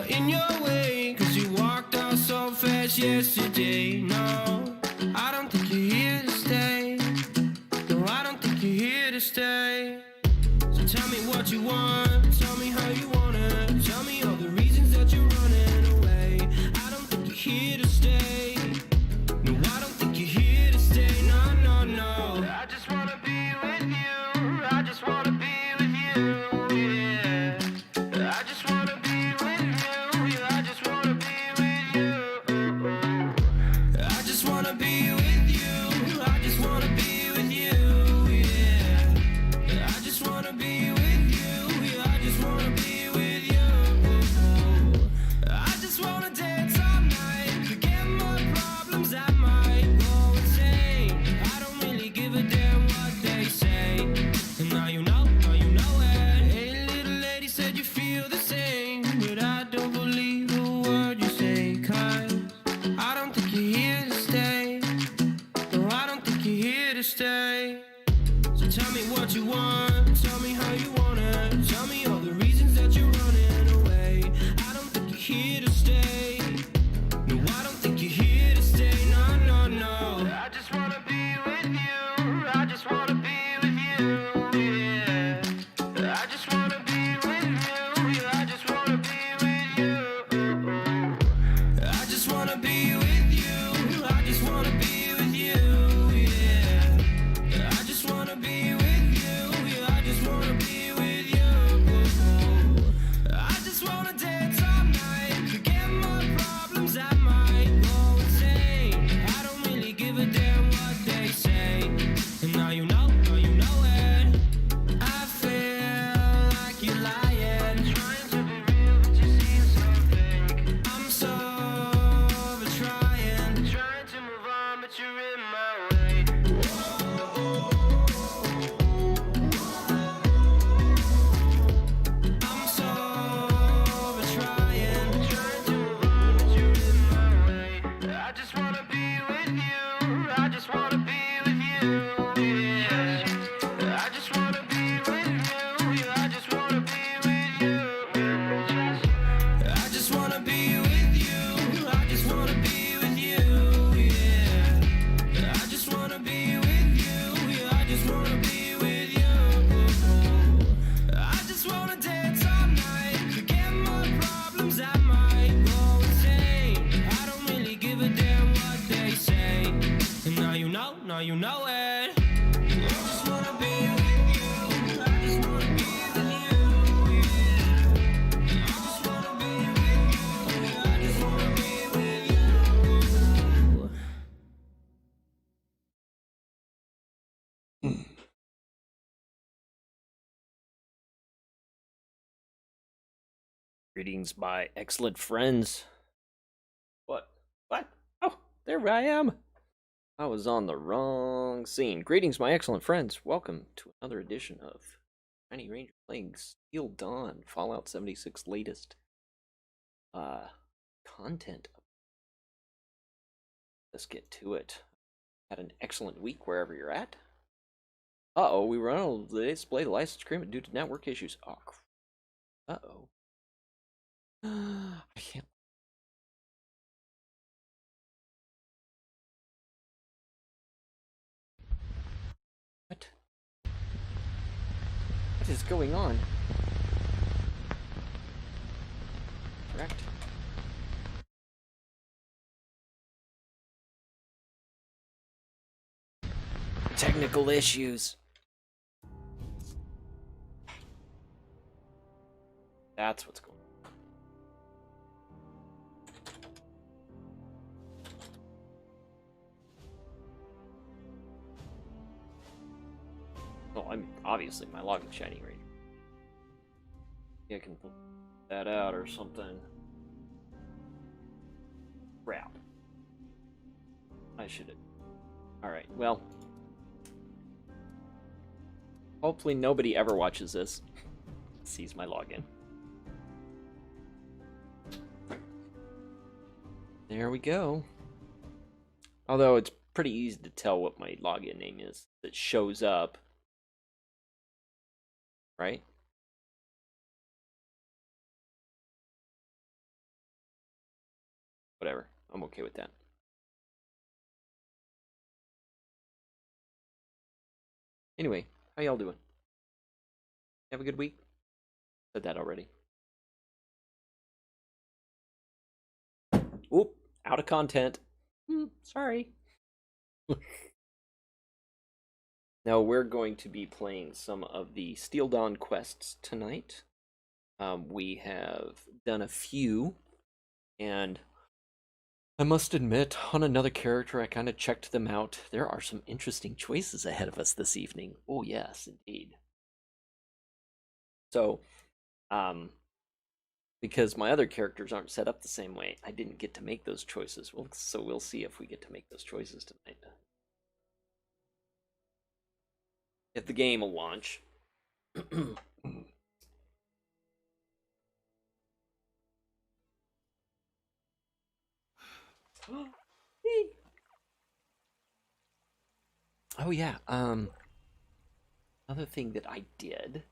not in your way, 'cause you walked out so fast yesterday. No, I don't think you're here to stay. No, I don't think you're here to stay. So tell me what you want, tell me how you want it. Tell me all the reasons that you're running away. I don't think you're here to stay. No, I don't think you're here to stay. No, no, no. I just wanna be with you. I just wanna be with you. Yeah. I just wanna be with you. Yeah, I just wanna be with you. I just wanna be with you. I just wanna be with you. Yeah. I just wanna be with you. Yeah, I just wanna be with you. I just wanna dance all night. Forget my problems, I might go insane. I don't really give a damn what they say. And now you know it. Hey, little lady, said you feel the same, but I don't believe a word you say, 'cause I don't think you're here to stay. No, I don't think you're here to stay. So tell me what you want, tell me how you want it. Tell me all the reasons that you're running away. I don't think you're here to stay. No, I don't think you're here to stay. No, no, no. I just wanna be with you. I just wanna be with you. Yeah. I just wanna be with you. Yeah, I just wanna be with you. I just wanna be with you. I just wanna be with you. Yeah. I just wanna be with you. Yeah, I just wanna be with you. I just wanna dance all night. Forget my problems, I might go insane. I don't really give a damn what they say. And now you know it. I feel like you're lying, trying to be real, but you seem so fake. I'm so over trying to move on, but you're in my way. I'm so over trying to move on, but you're in my way. I just wanna be with you. I just wanna be with you. Yeah. I just wanna be with you. Yeah, I just wanna be with you. I just wanna be with you. I just wanna be with you. Yeah. I just wanna be with you. Yeah, I just wanna be with you. I just wanna dance all night. Forget my problems, I might go insane. I don't really give a damn what they say. And now you know it. I just wanna be with you. I just wanna be with you. Yeah. I just wanna be with you. I just wanna be with you. Greetings, my excellent friends. What? Oh, there I am. I was on the wrong scene. Greetings, my excellent friends. Welcome to another edition of Tiny Ranger playing Steel Dawn, Fallout 76 latest content. Let's get to it. Had an excellent week wherever you're at. Uh-oh, we were unable to display the license agreement due to network issues. Oh, uh-oh. I can't. What? What is going on? Correct. Technical issues. That's what's going on. Oh, I mean, obviously my login's shiny right. Yeah, I can pull that out or something. Crap. I should have. Alright, well. Hopefully nobody ever watches this. Sees my login. There we go. Although it's pretty easy to tell what my login name is. It shows up. Right? Whatever. I'm okay with that. Anyway, how y'all doing? Have a good week? Said that already. Oop, out of content. Sorry. Now we're going to be playing some of the Steel Dawn quests tonight. We have done a few, and I must admit, on another character, I kind of checked them out. There are some interesting choices ahead of us this evening. Oh yes, indeed. So, because my other characters aren't set up the same way, I didn't get to make those choices. Well, so we'll see if we get to make those choices tonight. If the game will launch. Oh yeah, another thing that I did,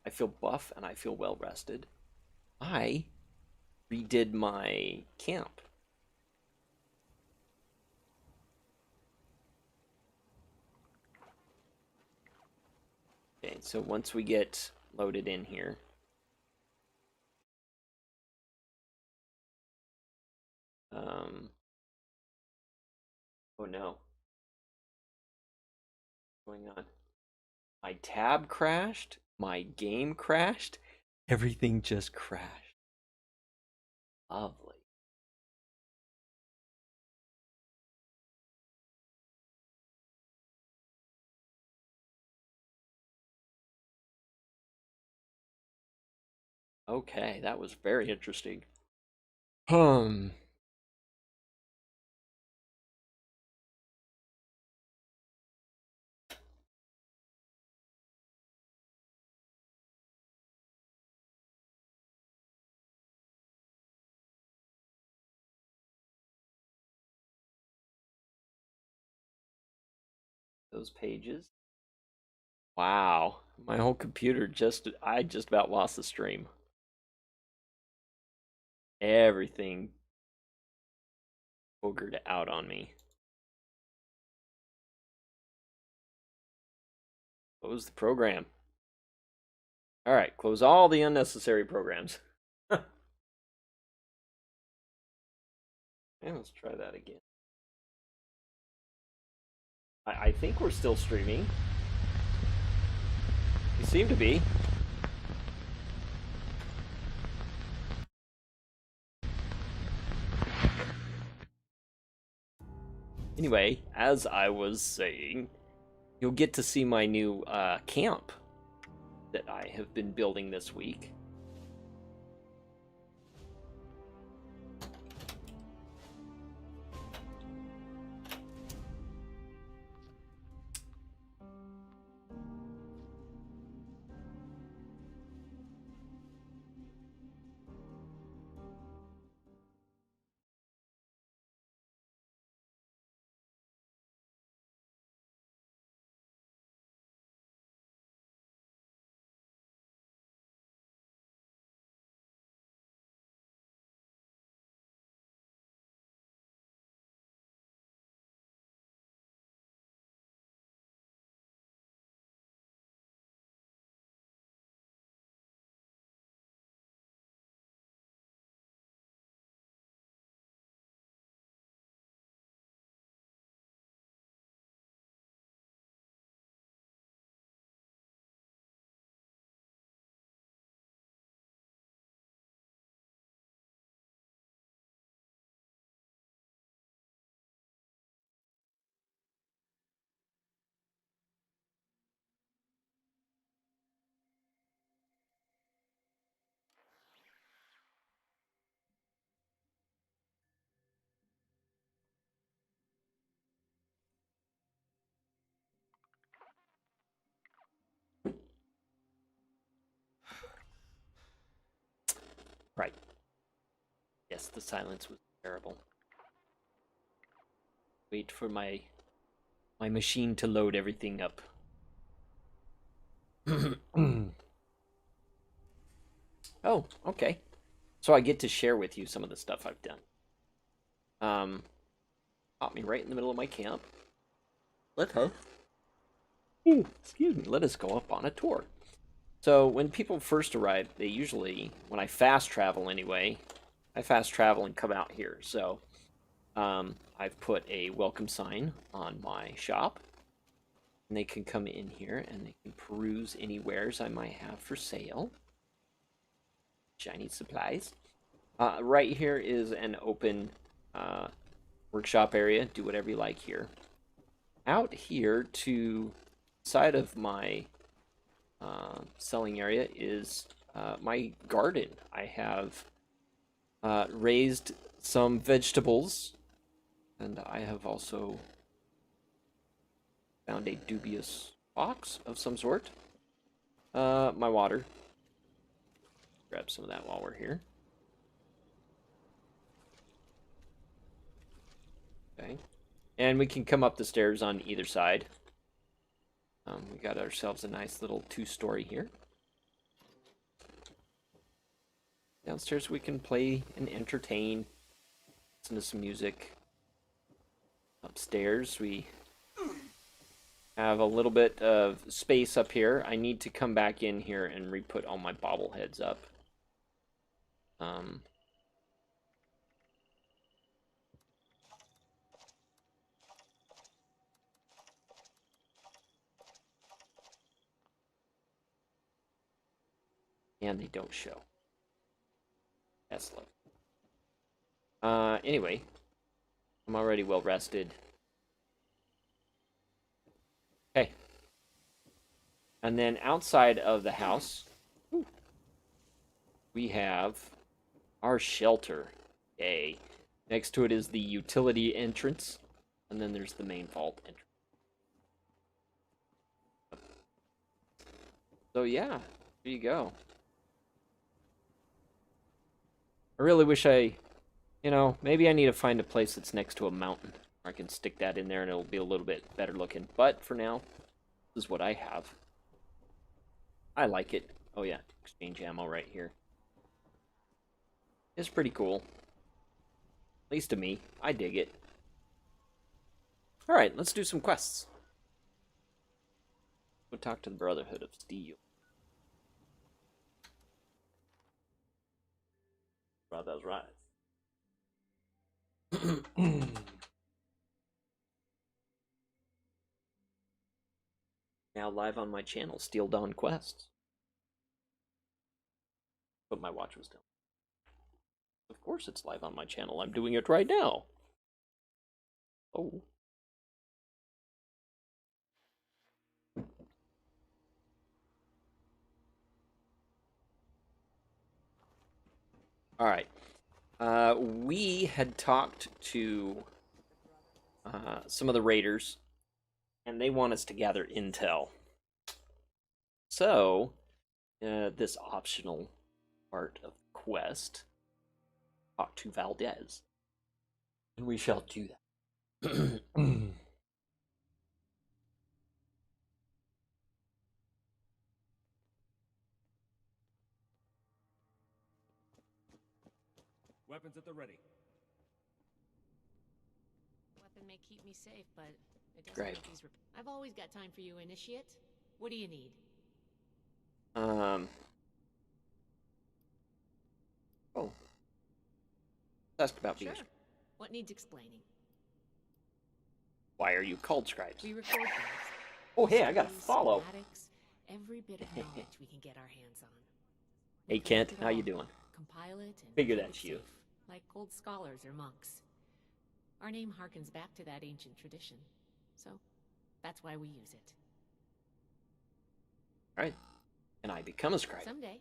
I feel buff and I feel well rested. I redid my camp. Okay, so once we get loaded in here, oh no, what's going on? My tab crashed, my game crashed, everything just crashed. Lovely. Okay, that was very interesting. Those pages. Wow, my whole computer I just about lost the stream. Everything boogered out on me. Close the program. Alright, close all the unnecessary programs. Yeah, let's try that again. I think we're still streaming. We seem to be. Anyway, as I was saying, you'll get to see my new camp that I have been building this week. Right. Yes, the silence was terrible. Wait for my machine to load everything up. Oh, okay. So I get to share with you some of the stuff I've done. Caught me right in the middle of my camp. Excuse me. Let us go up on a tour. So when people first arrive, they usually, when I fast travel anyway, I fast travel and come out here. So I've put a welcome sign on my shop. And they can come in here and they can peruse any wares I might have for sale. Shiny supplies. Right here is an open workshop area. Do whatever you like here. Out here to the side of my selling area is my garden. I have raised some vegetables, and I have also found a dubious box of some sort. My water. Grab some of that while we're here. Okay. And we can come up the stairs on either side. We got ourselves a nice little 2-story here. Downstairs we can play and entertain, listen to some music. Upstairs we have a little bit of space up here. I need to come back in here and re-put all my bobbleheads up. And they don't show. That's low. Anyway, I'm already well rested. Okay. And then outside of the house, we have our shelter. Yay. Next to it is the utility entrance, and then there's the main vault entrance. So yeah, here you go. I really wish maybe I need to find a place that's next to a mountain. Or I can stick that in there and it'll be a little bit better looking. But for now, this is what I have. I like it. Oh yeah, exchange ammo right here. It's pretty cool. At least to me. I dig it. Alright, let's do some quests. Go talk to the Brotherhood of Steel. Right, that's right. Now live on my channel, Steel Dawn Quests. But my watch was down. Of course it's live on my channel. I'm doing it right now. Oh. Alright. We had talked to some of the raiders, and they want us to gather intel. So, this optional part of the quest, talk to Valdez. And we shall do that. Weapons at the ready. Weapon may keep me safe, but it doesn't Great. make these I've always got time for you, Initiate. What do you need? Oh. Asked about Sure. being. What needs explaining? Why are you called scribes? We record things. Oh, hey, I gotta Stories, follow. schematics, every bit of knowledge we can get our hands on. Hey, We Kent, collect it how you all, doing? Compile it and Figure keep that's it you. safe, like old scholars or monks. Our name harkens back to that ancient tradition, so that's why we use it. Alright. And I become a scribe. Someday,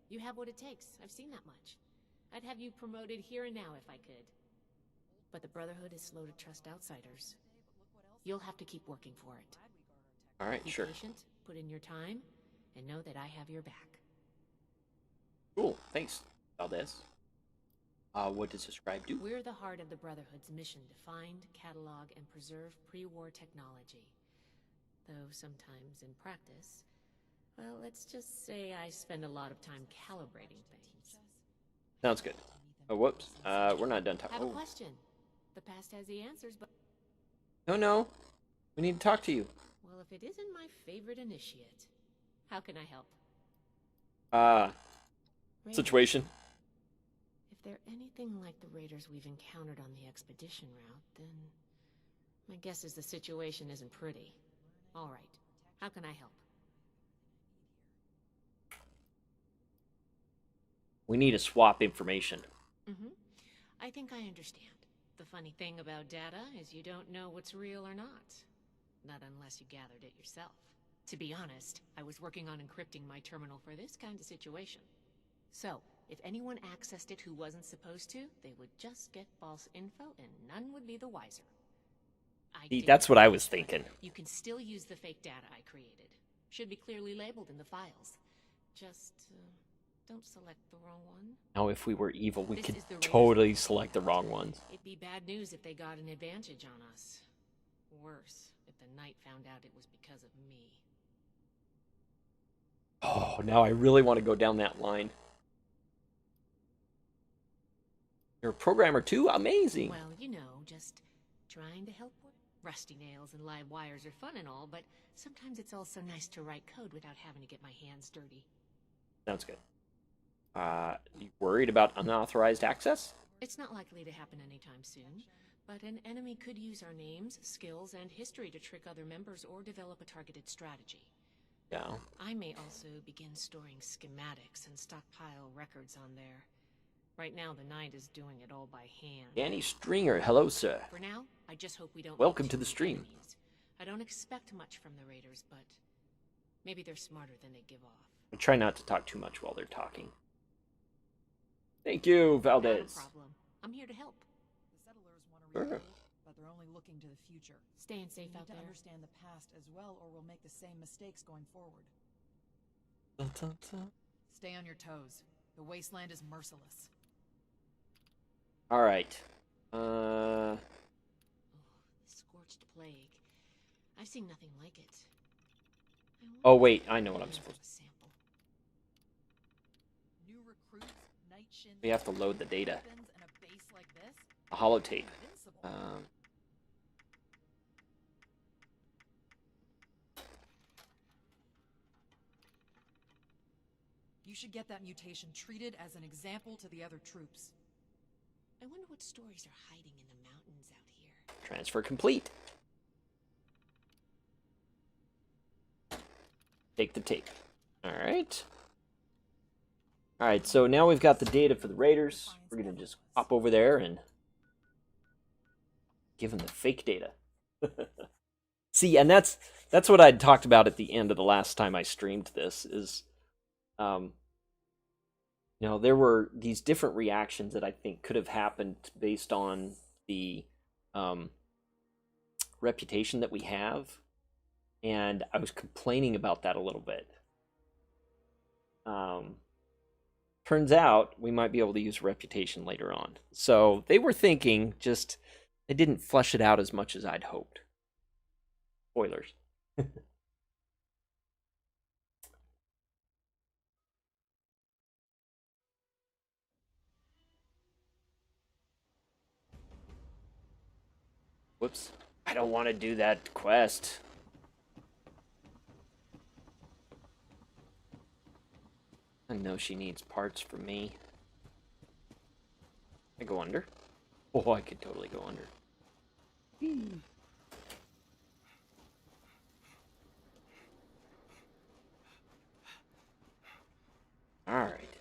you have what it takes. I've seen that much. I'd have you promoted here and now if I could. But the Brotherhood is slow to trust outsiders. You'll have to keep working for it. Alright, Be sure. patient, put in your time, and know that I have your back. Cool. Thanks, Valdez. What does a scribe do? We're the heart of the Brotherhood's mission to find, catalog, and preserve pre-war technology. Though sometimes in practice, well, let's just say I spend a lot of time calibrating things. Sounds good. Oh, whoops. We're not done Have talking. a question. The past has the answers, but No. We need to talk to you. well, if it isn't my favorite initiate, how can I help? Raiders. Situation. If they're anything like the raiders we've encountered on the expedition route, then my guess is the situation isn't pretty. All right. How can I help? We need to swap information. I think I understand. The funny thing about data is you don't know what's real or not. Not unless you gathered it yourself. To be honest, I was working on encrypting my terminal for this kind of situation. So, if anyone accessed it who wasn't supposed to, they would just get false info and none would be the wiser. I See, did that's what I that, was but thinking. You can still use the fake data I created. Should be clearly labeled in the files. Just, don't select the wrong one. Now, if we were evil, we This could is the Raiders' totally select the wrong ones. It'd be bad news if they got an advantage on us. Worse, if the Knight found out it was because of me. Oh, now I really want to go down that line. You're a programmer too? Amazing. Well, you know, just trying to help. Rusty nails and live wires are fun and all, but sometimes it's also nice to write code without having to get my hands dirty. Sounds good. You worried about unauthorized access? It's not likely to happen anytime soon, but an enemy could use our names, skills, and history to trick other members or develop a targeted strategy. Yeah. I may also begin storing schematics and stockpile records on there. Right now, the Knight is doing it all by hand. Danny Stringer, hello, sir. For now, I just hope we don't. Welcome meet to the too stream. many enemies. I don't expect much from the Raiders, but maybe they're smarter than they give off. I try not to talk too much while they're talking. Thank you, Valdez. Not a problem. I'm here to help. The settlers want to Sure. rebuild, but they're only looking to the future. Staying They safe need out to there. understand the past as well, or we'll make the same mistakes going forward. Stay on your toes. The wasteland is merciless. All right. Oh, the scorched plague. I've seen nothing like it. Oh wait, I know what I'm supposed to. Sample. New recruits, night shins, We have to load the data. weapons, and a base like this? A holotape. Invincible. You should get that mutation treated as an example to the other troops. I wonder what stories are hiding in the mountains out here. Transfer complete. Take the tape. All right. All right, so now we've got the data for the Raiders. We're going to just hop over there and give them the fake data. See, and that's what I'd talked about at the end of the last time I streamed this is you know, there were these different reactions that I think could have happened based on the reputation that we have, and I was complaining about that a little bit. Turns out we might be able to use reputation later on. So they were thinking, just they didn't flesh it out as much as I'd hoped. Spoilers. Whoops. I don't want to do that quest. I know she needs parts from me. I go under? Oh, I could totally go under. Alright.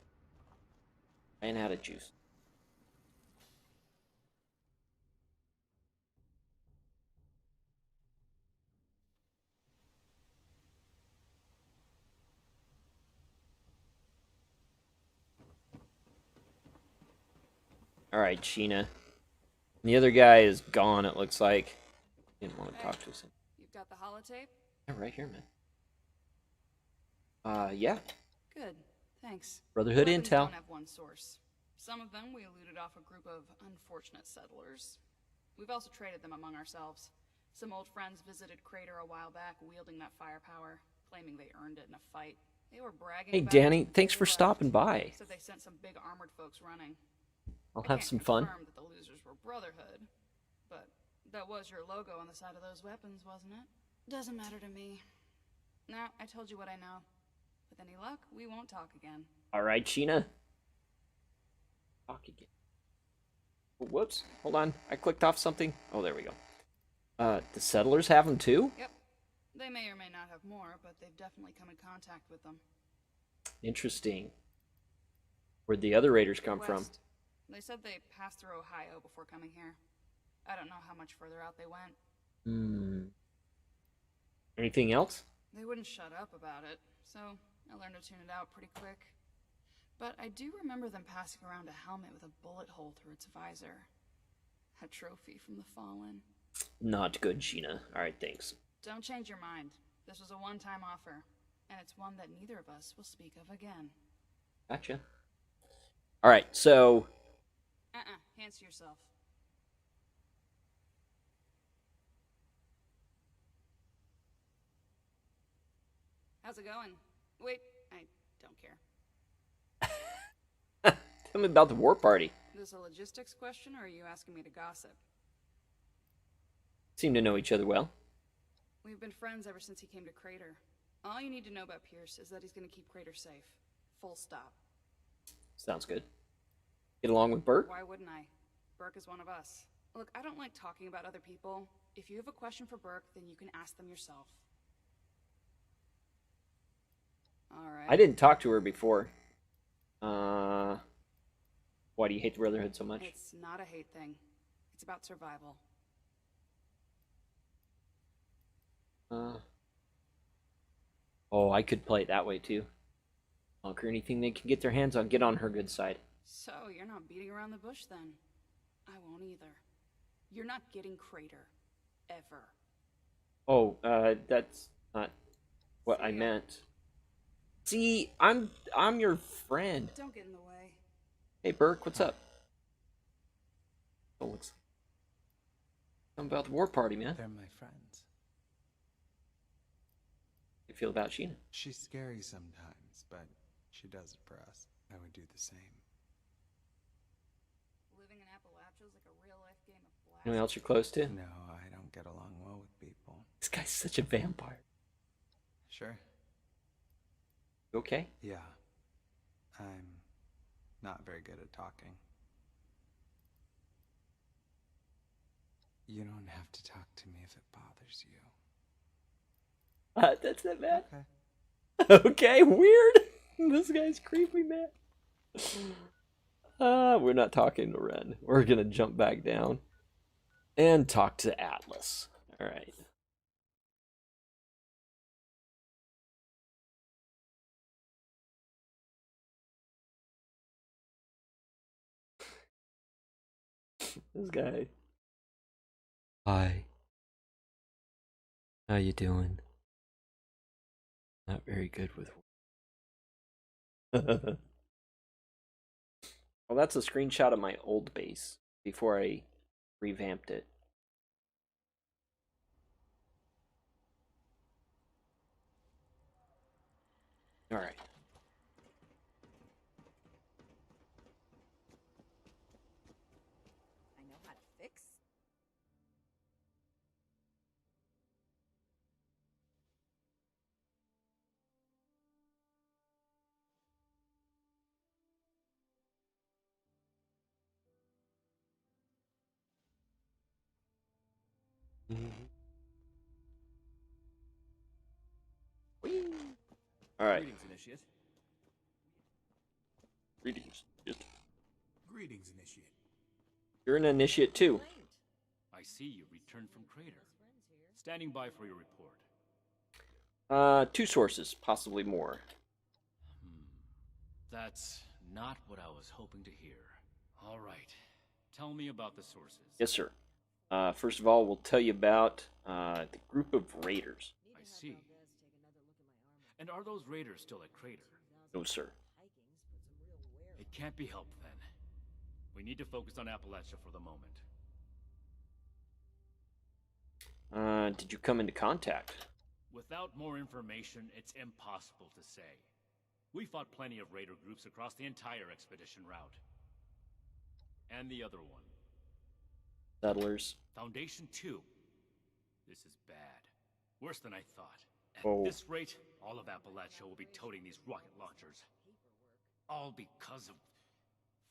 Ran out of juice. Alright, Sheena. The other guy is gone, it looks like. Didn't want to talk to us. You've got the holotape? Yeah, right here, man. Yeah. Good, thanks. Brotherhood Weapons intel. don't have one source. Some of them we looted off a group of unfortunate settlers. We've also traded them among ourselves. Some old friends visited Crater a while back, wielding that firepower, claiming they earned it in a fight. They were bragging. Hey, about Danny, it thanks for before we stopping left. by. Said they sent some big armored folks running. I'll I have can't some fun. confirm that the losers were Brotherhood, but that was your logo on the side of those weapons, wasn't it? Doesn't matter to me. Now, I told you what I know. With any luck, we won't talk again. All right, Sheena. Talk again. Oh, whoops. Hold on. I clicked off something. Oh, there we go. The settlers have them too? Yep. They may or may not have more, but they've definitely come in contact with them. Interesting. Where'd the other raiders come from? West. They said they passed through Ohio before coming here. I don't know how much further out they went. Anything else? They wouldn't shut up about it, so I learned to tune it out pretty quick. But I do remember them passing around a helmet with a bullet hole through its visor. A trophy from the Fallen. Not good, Sheena. Alright, thanks. Don't change your mind. This was a one-time offer, and it's one that neither of us will speak of again. Gotcha. Alright, so... Hands to yourself. How's it going? Wait, I don't care. Tell me about the war party. Is this a logistics question, or are you asking me to gossip? Seem to know each other well. We've been friends ever since he came to Crater. All you need to know about Pierce is that he's gonna keep Crater safe. Full stop. Sounds good. Get along with Bert? Why wouldn't I? Burke is one of us. Look, I don't like talking about other people. If you have a question for Burke, then you can ask them yourself. Alright. I didn't talk to her before. Why do you hate the Brotherhood so much? It's not a hate thing. It's about survival. Oh, I could play it that way too. Conquer anything they can get their hands on, get on her good side. So, you're not beating around the bush then? I won't either. You're not getting Crater. Ever. Oh, that's not what I See ya. meant. See, I'm your friend. Don't get in the way. Hey, Burke, what's up? Oh, what's... Something about the war party, man. They're my friends. How you feel about Sheena? She's scary sometimes, but she does it for us. I would do the same. Living in Appalachia is like a real-life game of blast. Anyone else you're close to? No, I don't get along well with people. This guy's such a vampire. Sure. You okay? Yeah. I'm not very good at talking. You don't have to talk to me if it bothers you. That's not bad. Okay. Okay, weird. This guy's creepy, man. We're not talking to Ren. We're gonna jump back down and talk to Atlas. All right. This guy. Hi. How you doing? Not very good with. Well, that's a screenshot of my old base before I revamped it. All right. I know how to fix. All right. Greetings, Initiate. Greetings. Greetings, Initiate. You're an initiate too. I see you returned from Crater. Standing by for your report. 2 sources, possibly more. That's not what I was hoping to hear. All right. Tell me about the sources. Yes, sir. First of all, we'll tell you about the group of raiders. I see. And are those raiders still at Crater? No, sir. It can't be helped then. We need to focus on Appalachia for the moment. Did you come into contact? Without more information, it's impossible to say. We fought plenty of raider groups across the entire expedition route. And the other one. Settlers. Foundation 2. This is bad. Worse than I thought. At Oh. this rate, all of Appalachia will be toting these rocket launchers. All because of...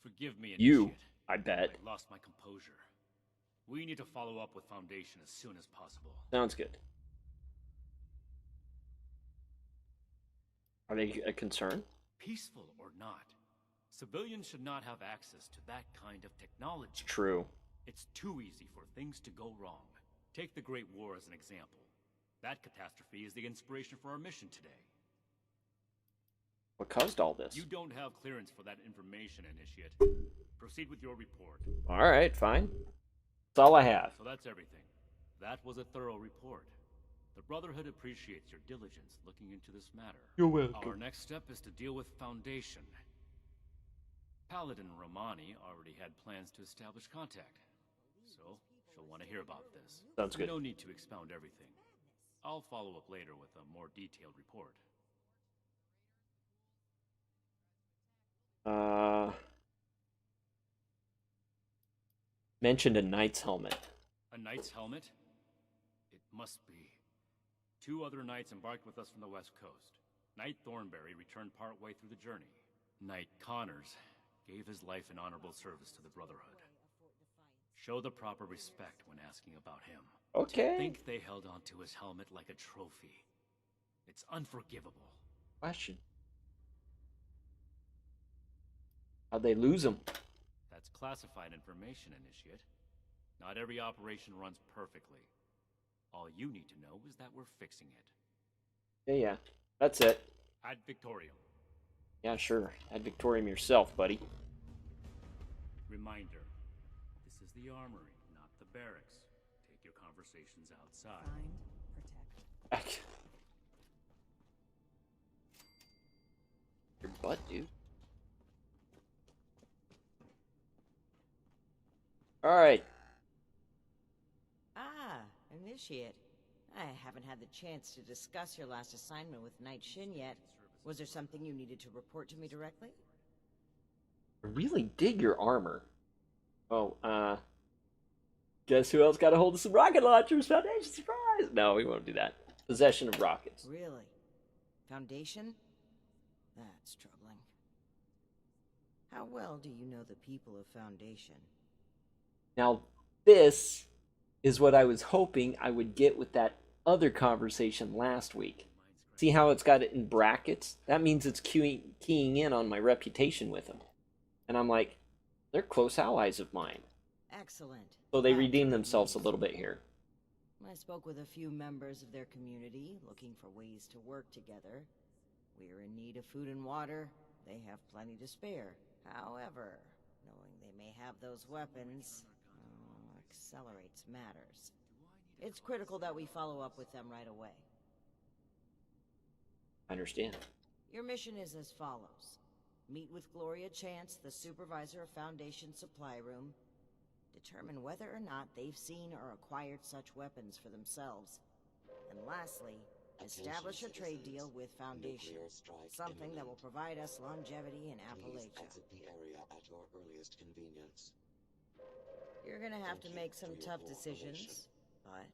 Forgive me, You, initiate. I bet. I lost my composure. We need to follow up with Foundation as soon as possible. Sounds good. Are they a concern? Peaceful or not, civilians should not have access to that kind of technology. True. It's too easy for things to go wrong. Take the Great War as an example. That catastrophe is the inspiration for our mission today. What caused all this? You don't have clearance for that information, Initiate. Proceed with your report. Alright, fine. That's all I have. So that's everything. That was a thorough report. The Brotherhood appreciates your diligence looking into this matter. You're welcome. Our next step is to deal with Foundation. Paladin Romani already had plans to establish contact, so she'll want to hear about this. Sounds good. No need to expound everything. I'll follow up later with a more detailed report. Mentioned a knight's helmet. A knight's helmet? It must be. 2 other knights embarked with us from the west coast. Knight Thornberry returned partway through the journey. Knight Connors gave his life in honorable service to the Brotherhood. Show the proper respect when asking about him. Okay. To think they held onto his helmet like a trophy. It's unforgivable. Question. How'd they lose him? That's classified information, Initiate. Not every operation runs perfectly. All you need to know is that we're fixing it. Yeah. That's it. Ad Victorium. Yeah, sure. Ad Victorium yourself, buddy. Reminder. This is the armory, not the barracks. Take your conversations outside. Find, protect. Your butt, dude. Alright. Ah, Initiate. I haven't had the chance to discuss your last assignment with Knight Shin yet. Was there something you needed to report to me directly? I really dig your armor. Oh, guess who else got a hold of some rocket launchers? Foundation surprise! No, we won't do that. Possession of rockets. Really? Foundation? That's troubling. How well do you know the people of Foundation? Now, this is what I was hoping I would get with that other conversation last week. See how it's got it in brackets? That means it's keying in on my reputation with them. And I'm like, they're close allies of mine. Excellent. So they That's redeem good themselves a news. little bit here. I spoke with a few members of their community, looking for ways to work together. We're in need of food and water. They have plenty to spare. However, knowing they may have those weapons accelerates matters. It's critical that we follow up with them right away. I understand. Your mission is as follows. Meet with Gloria Chance, the supervisor of Foundation Supply Room. Determine whether or not they've seen or acquired such weapons for themselves. And lastly, establish a trade deal with Foundation. Something that will provide us longevity in Appalachia. Exit the area at your earliest convenience. You're gonna have to make some tough decisions, but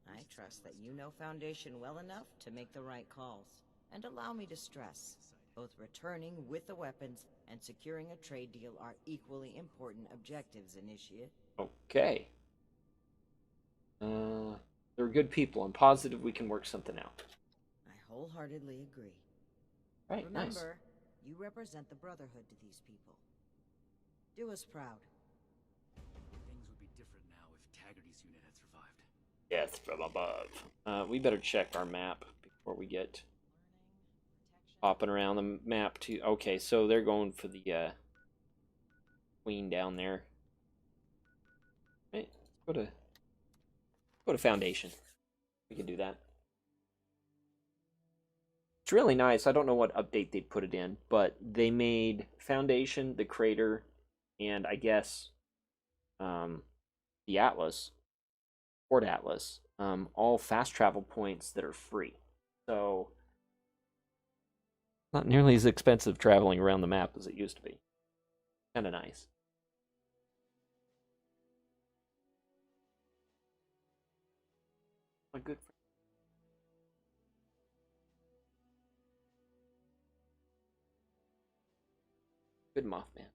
I trust that you know Foundation well enough to make the right calls. And allow me to stress, both returning with the weapons and securing a trade deal are equally important objectives, Initiate. Okay. They're good people. I'm positive we can work something out. I wholeheartedly agree. Right, Remember, nice. you represent the Brotherhood to these people. Do us proud. Things would be different now if Taggarty's unit had survived. Death from above. We better check our map before we get hopping around the map too. Okay, so they're going for the queen down there. Right, let's go to Foundation. We can do that. It's really nice. I don't know what update they put it in, but they made Foundation, the crater, and I guess the Atlas, Port Atlas, all fast travel points that are free. So Not nearly as expensive traveling around the map as it used to be. Kind of nice. My good friend. Good Mothman.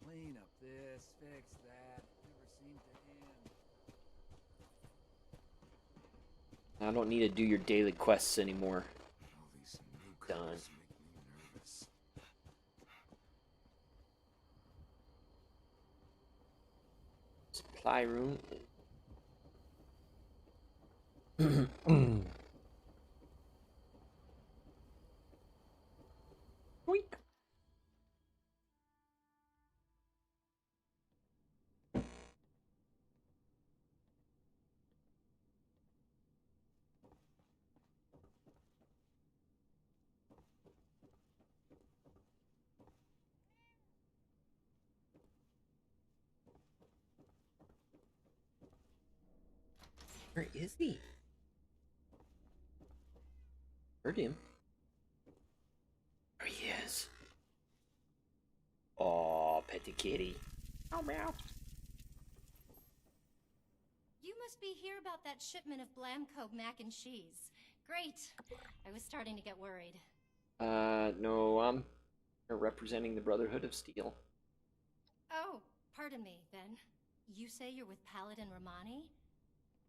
Clean up this, fix that. Never seemed to end. I don't need to do your daily quests anymore. All these new Done. colors make me nervous. Supply room. Weak. Where is he? Heard him. There he is. Aw, petty kitty. Oh, meow. You must be here about that shipment of Blamco mac and cheese. Great. I was starting to get worried. No, I'm representing the Brotherhood of Steel. Oh, pardon me, then. You say you're with Paladin Romani?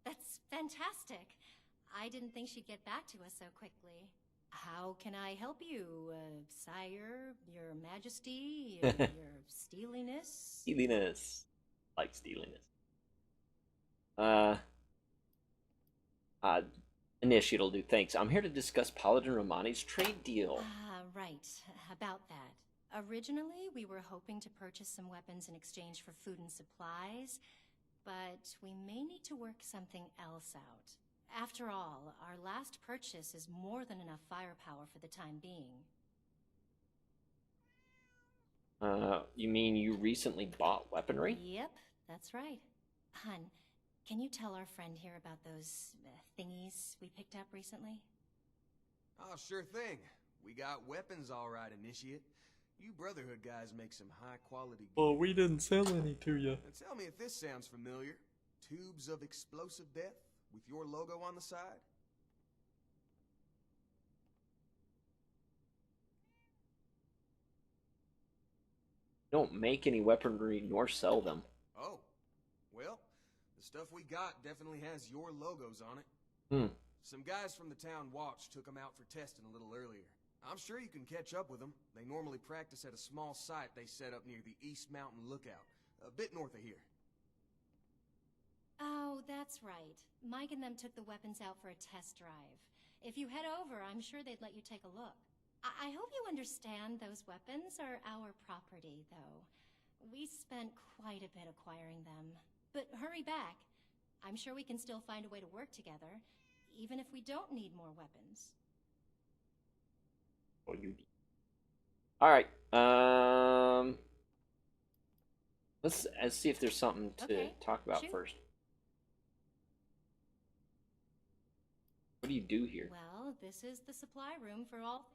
That's fantastic. I didn't think she'd get back to us so quickly. How can I help you, sire, your majesty, your steeliness? Steeliness. Like steeliness. Initiate will do, thanks. I'm here to discuss Paladin Romani's trade deal. Right. About that. Originally, we were hoping to purchase some weapons in exchange for food and supplies, but we may need to work something else out. After all, our last purchase is more than enough firepower for the time being. You mean you recently bought weaponry? Yep, that's right. Hun, can you tell our friend here about those thingies we picked up recently? Oh, sure thing. We got weapons all right, Initiate. You Brotherhood guys make some high-quality gear. Well, we didn't sell any to you. Now tell me if this sounds familiar. Tubes of explosive death with your logo on the side? Don't make any weaponry nor sell them. Oh. Well, the stuff we got definitely has your logos on it. Some guys from the town watch took them out for testing a little earlier. I'm sure you can catch up with them. They normally practice at a small site they set up near the East Mountain Lookout, a bit north of here. Oh, that's right. Mike and them took the weapons out for a test drive. If you head over, I'm sure they'd let you take a look. I hope you understand those weapons are our property, though. We spent quite a bit acquiring them. But hurry back. I'm sure we can still find a way to work together, even if we don't need more weapons. Oh, you. All right. Let's see if there's something to talk about first. What do you do here? Well, this is the supply room for all.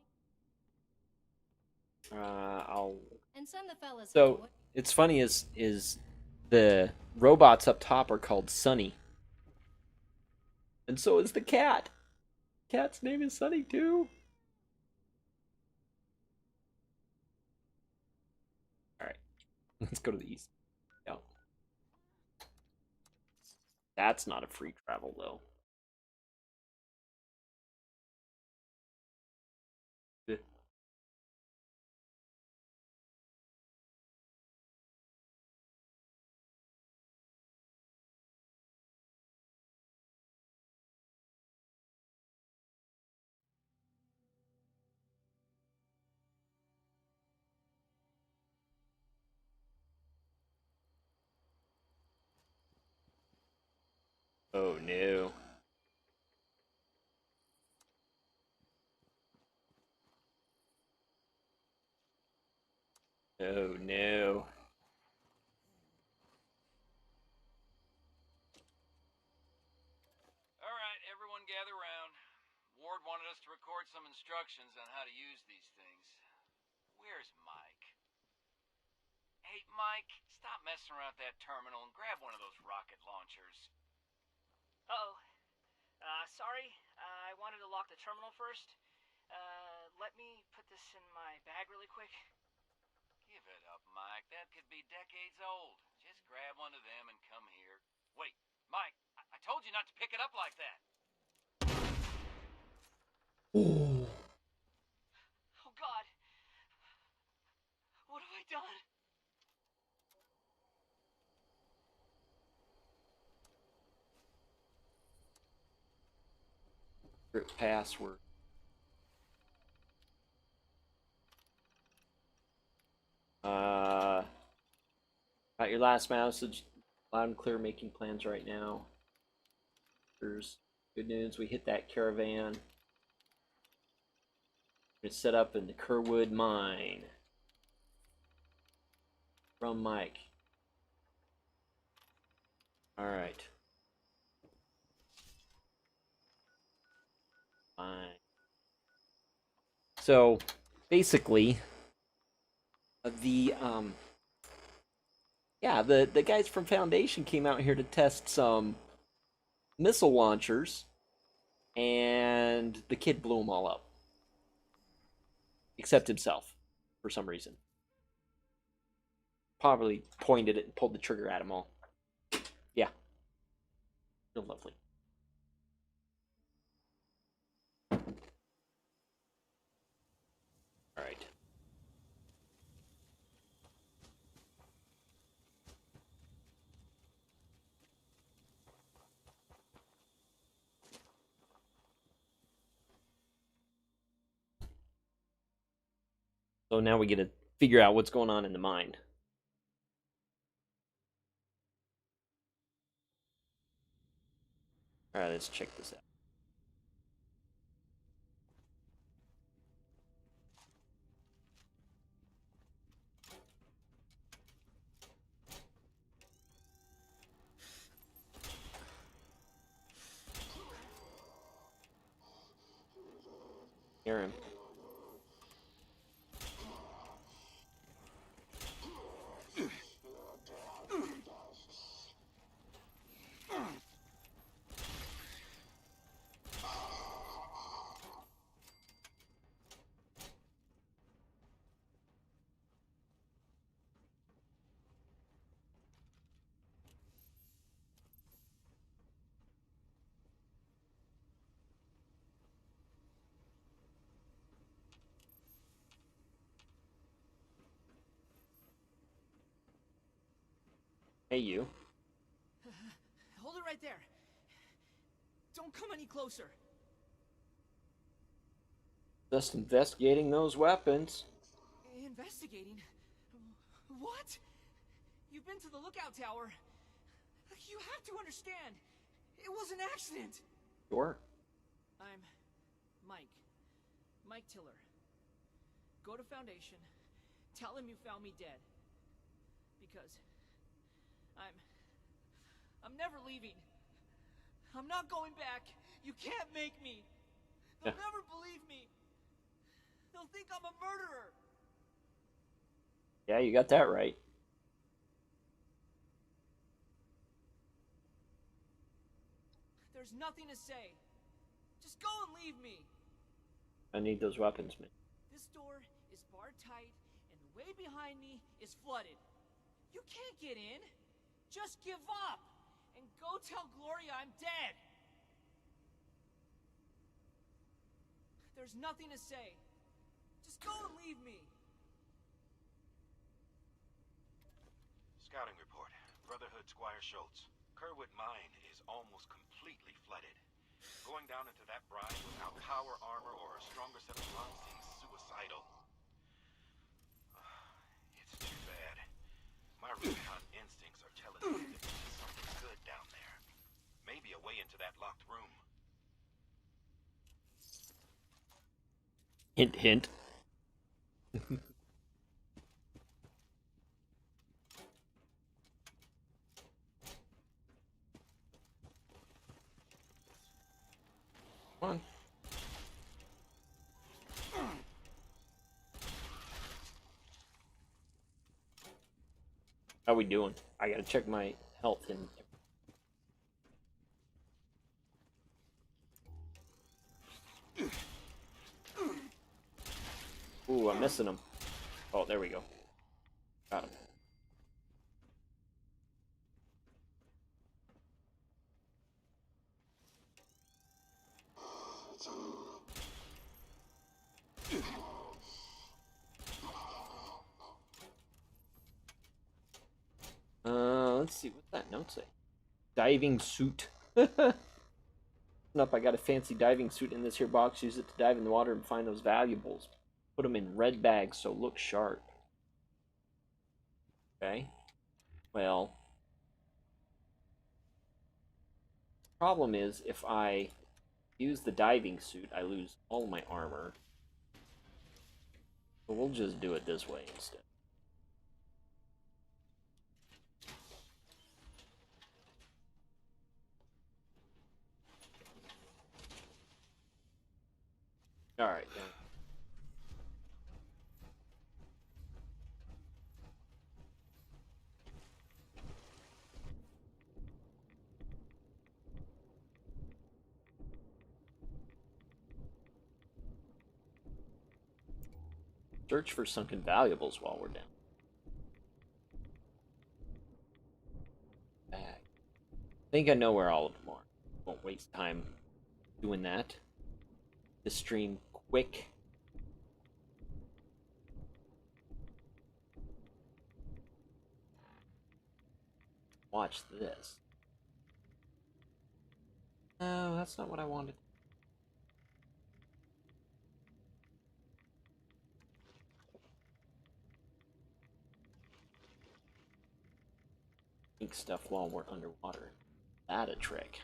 I'll. And send the fellas. So it's funny is the robots up top are called Sunny, and so is the cat. Cat's name is Sunny too. All right, let's go to the east. Yeah, that's not a free travel though. Oh no. Oh no. Alright, everyone gather round. Ward wanted us to record some instructions on how to use these things. Where's Mike? Hey, Mike, stop messing around with that terminal and grab one of those rocket launchers. Uh-oh. Sorry. I wanted to lock the terminal first. Let me put this in my bag really quick. Give it up, Mike. That could be decades old. Just grab one of them and come here. Wait, Mike, I told you not to pick it up like that. Oh, God. What have I done? Password. Got your last message. Loud and clear, making plans right now. There's good news. We hit that caravan. It's set up in the Kerwood mine. From Mike. All right. Fine. So basically, the guys from Foundation came out here to test some missile launchers, and the kid blew them all up, except himself, for some reason. Probably pointed it and pulled the trigger at them all. Yeah, real lovely. All right. So now we get to figure out what's going on in the mine. All right, let's check this out. Hear him. Hey, you. Hold it right there. Don't come any closer. Just investigating those weapons. Investigating? What? You've been to the lookout tower. You have to understand. It was an accident. Sure. I'm Mike. Mike Tiller. Go to Foundation. Tell him you found me dead. Because I'm never leaving. I'm not going back. You can't make me. They'll never believe me. They'll think I'm a murderer. Yeah, you got that right. There's nothing to say. Just go and leave me. I need those weapons, man. This door is barred tight, and the way behind me is flooded. You can't get in. Just give up, and go tell Gloria I'm dead. There's nothing to say. Just go and leave me. Scouting report. Brotherhood Squire Schultz. Kerwood Mine is almost completely flooded. Going down into that brine without power armor or a stronger set of lungs seems suicidal. It's too bad. My recon instincts are telling me that there's something good down there. Maybe a way into that locked room. Hint, hint. Come on. How we doing? I gotta check my health and. Ooh, I'm missing him. Oh, there we go. Got him. Let's see, what's that note say? Diving suit. Up, I got a fancy diving suit in this here box. Use it to dive in the water and find those valuables. Put them in red bags so look sharp. Okay. Well, problem is if I use the diving suit, I lose all my armor. So we'll just do it this way instead. Alright, then. Search for sunken valuables while we're down. Bag. I think I know where all of them are. Won't waste time doing that. The stream quick. Watch this. No, that's not what I wanted. Ink stuff while we're underwater. That a trick.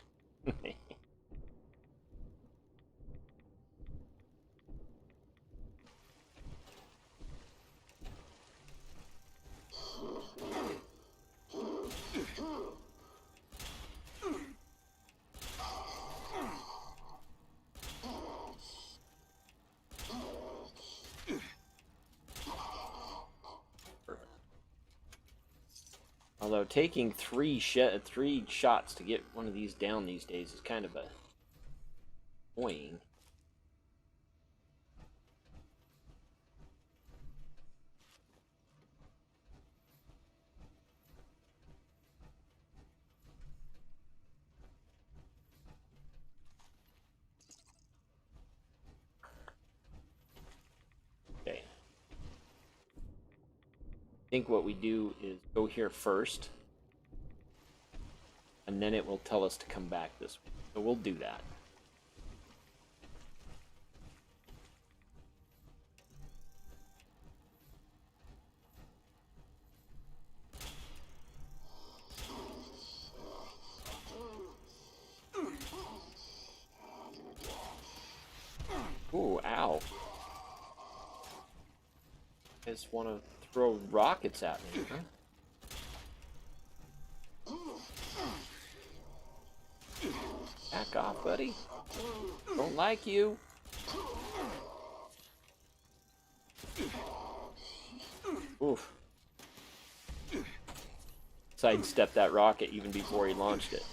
Although taking three shots to get one of these down these days is kind of annoying. Okay. I think what we do is go here first, and then it will tell us to come back this way. So we'll do that. Ooh, ow. I just want to throw rockets at me, huh? Back off, buddy. Don't like you. Oof. Sidestepped that rocket even before he launched it.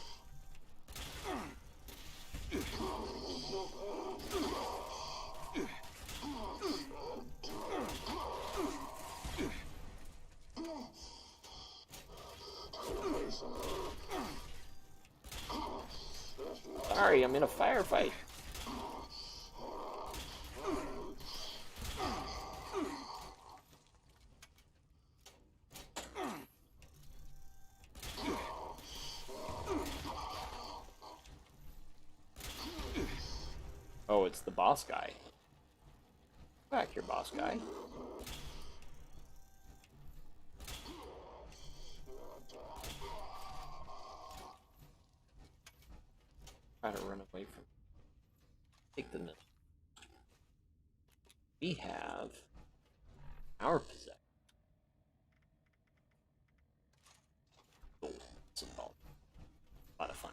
Sorry, I'm in a firefight. Oh, it's the boss guy. Back here, boss guy. Try to run away from. Take the middle. We have our possession. Oh, it's a lot of fun.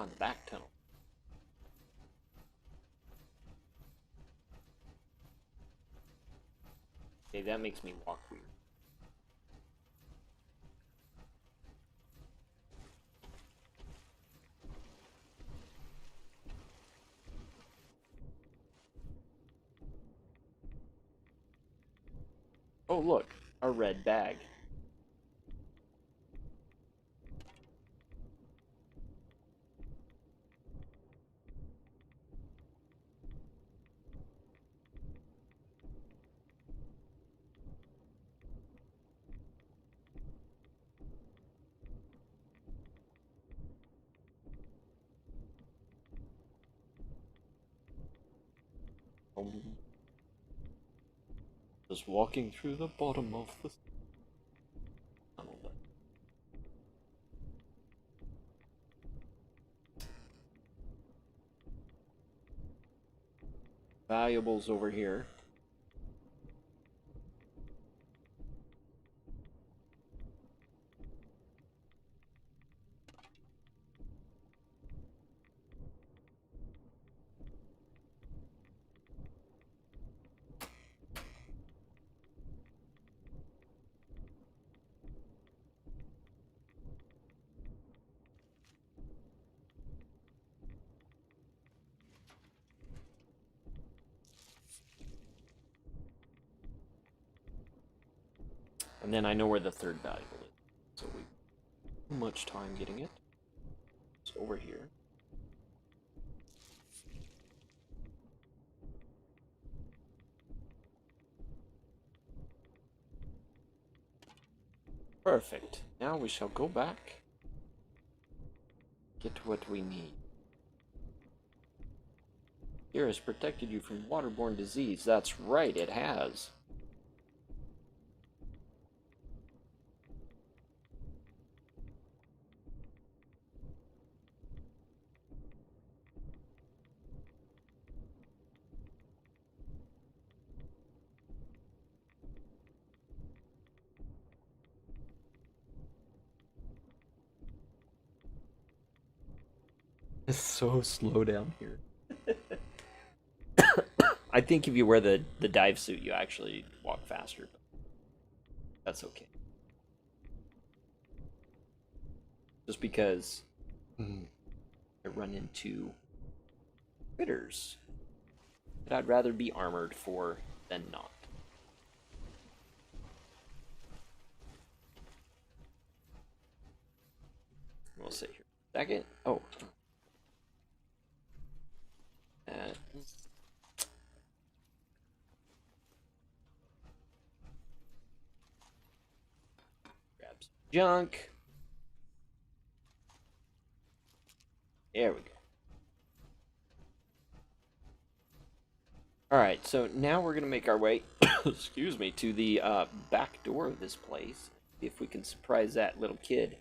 On back tunnel. Okay, that makes me walk weird. Oh look, a red bag. Just walking through the bottom of the tunnel. Valuables over here. And then I know where the third valuable is. So we don't have much time getting it. It's over here. Perfect. Now we shall go back. Get what we need. Here has protected you from waterborne disease. That's right, it has. It's so slow down here. I think if you wear the dive suit, you actually walk faster. But that's okay. Just because I run into critters that I'd rather be armored for than not. We'll sit here a second. Oh. Grab some junk. There we go. Alright, so now we're going to make our way, excuse me, to the back door of this place. See if we can surprise that little kid.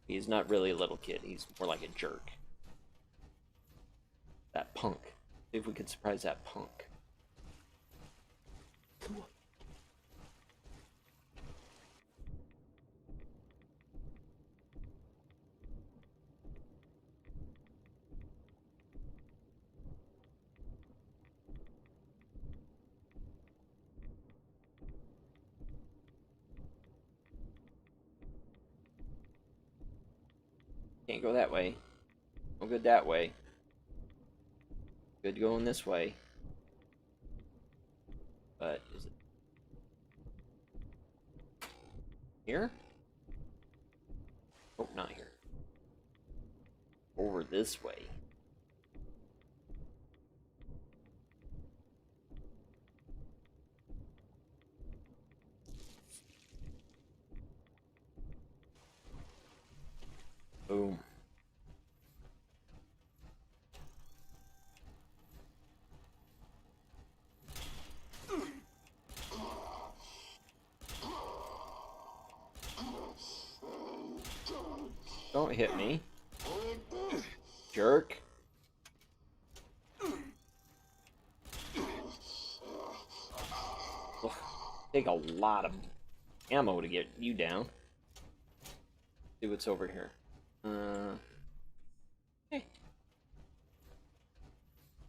He's not really a little kid, he's more like a jerk. That punk. See if we can surprise that punk. Come on. Can't go that way. No good that way. Good going this way. But is it here? Oh, not here. Over this way. Boom. Don't hit me. Jerk. Take a lot of ammo to get you down. See what's over here.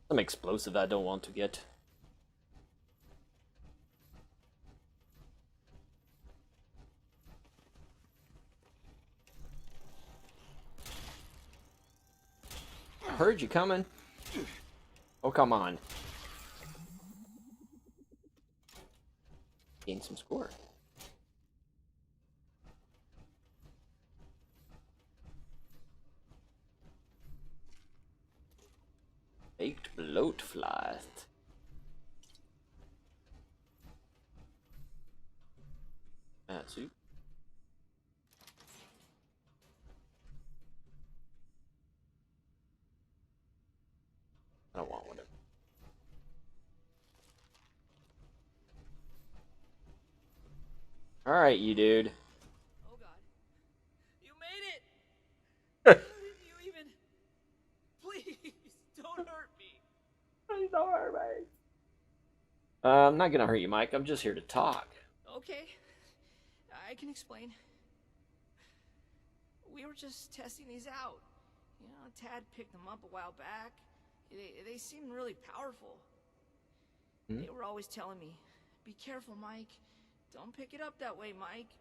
Some explosive I don't want to get. I heard you coming. Oh, come on. Gain some score. Baked bloat fly. Soup. I don't want one of them. Alright, you dude. Oh god. You made it! How did you even... Please, don't hurt me! Please don't hurt me. I'm not gonna hurt you, Mike. I'm just here to talk. Okay. I can explain. We were just testing these out. You know, Tad picked them up a while back. They seemed really powerful. They were always telling me, "Be careful, Mike. Don't pick it up that way, Mike."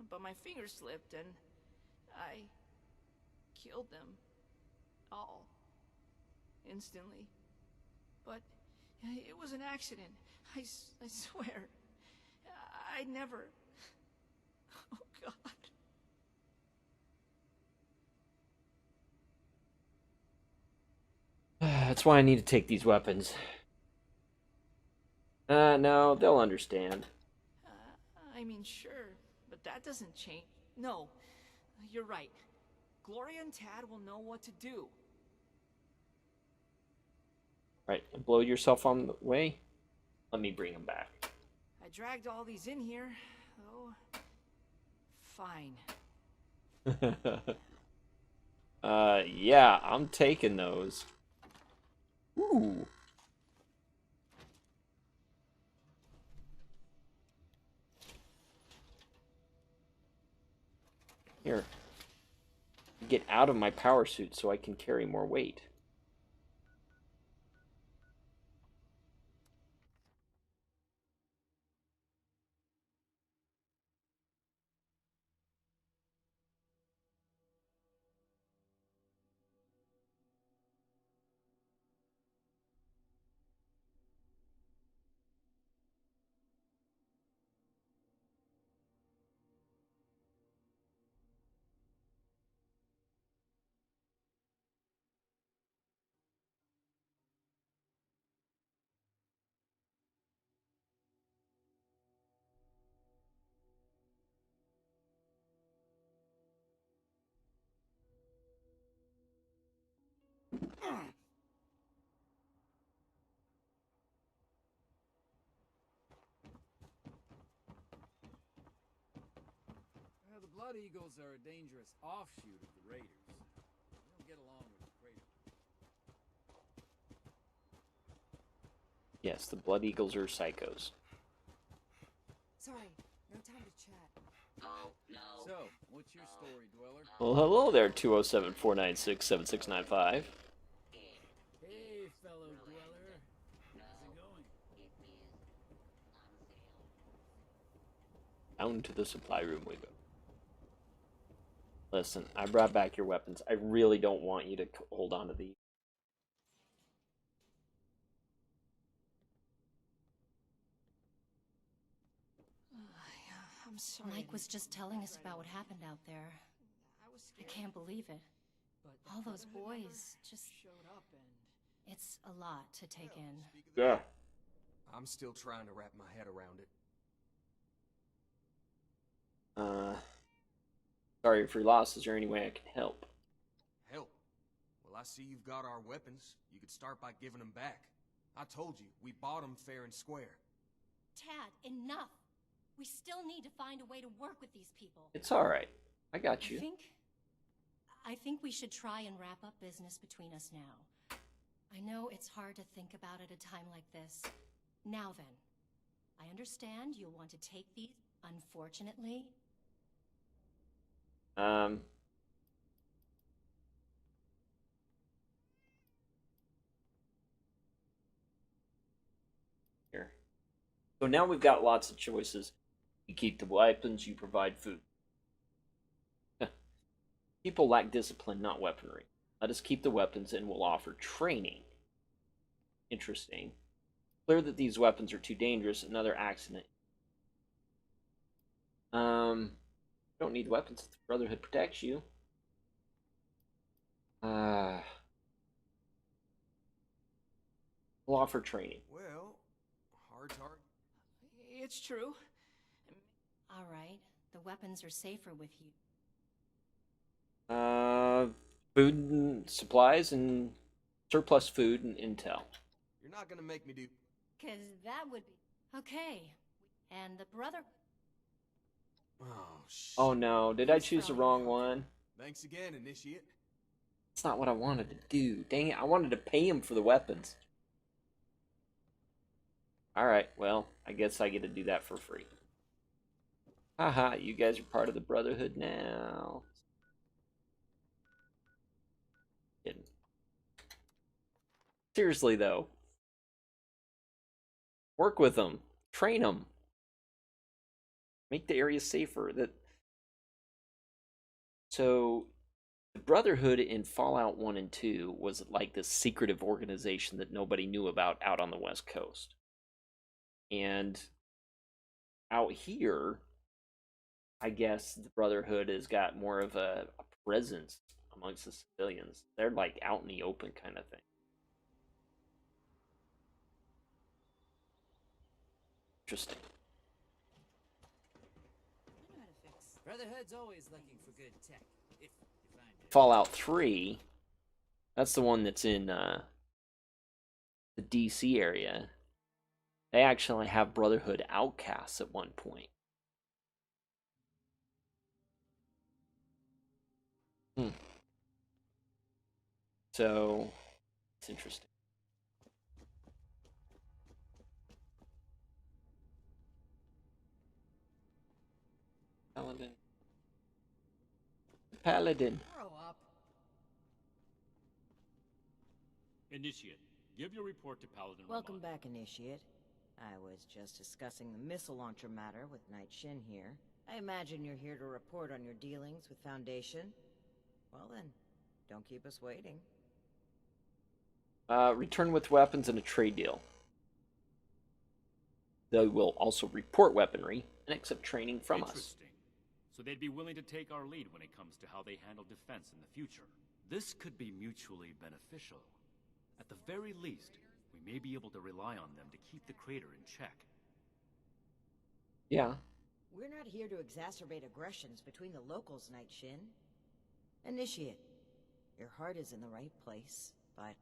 But my finger slipped and I killed them all instantly. But it was an accident. I swear. I never... Oh, God. That's why I need to take these weapons. No, they'll understand. I mean, sure, but that doesn't change. No, you're right. Gloria and Tad will know what to do. Right, blow yourself on the way. Let me bring them back. I dragged all these in here, though. Fine. Yeah, I'm taking those. Ooh. Here. Get out of my power suit so I can carry more weight. The Blood Eagles are a dangerous offshoot of the Raiders. They don't get along with the Kratos. Yes, the Blood Eagles are psychos. Sorry, no time to chat. Oh, no. So, what's your story, Dweller? Well, hello there, 207-496-7695. Hey, fellow Dweller. How's it going? Down to the supply room we go. Listen, I brought back your weapons. I really don't want you to hold on to these. I'm sorry. Mike was just telling us about what happened out there. I can't believe it. All those boys just showed up and it's a lot to take in. Yeah. I'm still trying to wrap my head around it. Sorry for your loss. Is there any way I can help? Help? Well, I see you've got our weapons. You could start by giving them back. I told you, we bought them fair and square. Tad, enough. We still need to find a way to work with these people. It's alright. I got you. I think we should try and wrap up business between us now. I know it's hard to think about at a time like this. Now then, I understand you'll want to take these, unfortunately. So now we've got lots of choices. You keep the weapons, you provide food. People lack discipline, not weaponry. Let us keep the weapons and we'll offer training. Interesting. Clear that these weapons are too dangerous. Another accident. Don't need weapons if the Brotherhood protects you. We'll offer training. Well, hard target. It's true. All right, the weapons are safer with you. Food and supplies and surplus food and intel. You're not gonna make me do... Because that would be... Okay. And the brother... Oh, shit. Oh no, did I choose the wrong one? Thanks again, Initiate. That's not what I wanted to do. Dang it, I wanted to pay him for the weapons. Alright, well, I guess I get to do that for free. Haha, you guys are part of the Brotherhood now. Kidding. Seriously, though. Work with them. Train them. Make the area safer. So, the Brotherhood in Fallout 1 and 2 was like this secretive organization that nobody knew about out on the West Coast. And out here, I guess the Brotherhood has got more of a presence amongst the civilians. They're like out in the open kind of thing. Interesting. Brotherhood's always looking for good tech, if you find it. Fallout 3, that's the one that's in the DC area. They actually have Brotherhood outcasts at one point. So, it's interesting. Paladin. Paladin. Grow up. Initiate, give your report to Paladin. Welcome back, Initiate. I was just discussing the missile launcher matter with Knight Shin here. I imagine you're here to report on your dealings with Foundation. Well then, don't keep us waiting. Return with weapons and a trade deal. They will also report weaponry and accept training from us. Interesting. So they'd be willing to take our lead when it comes to how they handle defense in the future. This could be mutually beneficial. At the very least, we may be able to rely on them to keep the crater in check. Yeah. We're not here to exacerbate aggressions between the locals, Knight Shin. Initiate, your heart is in the right place, but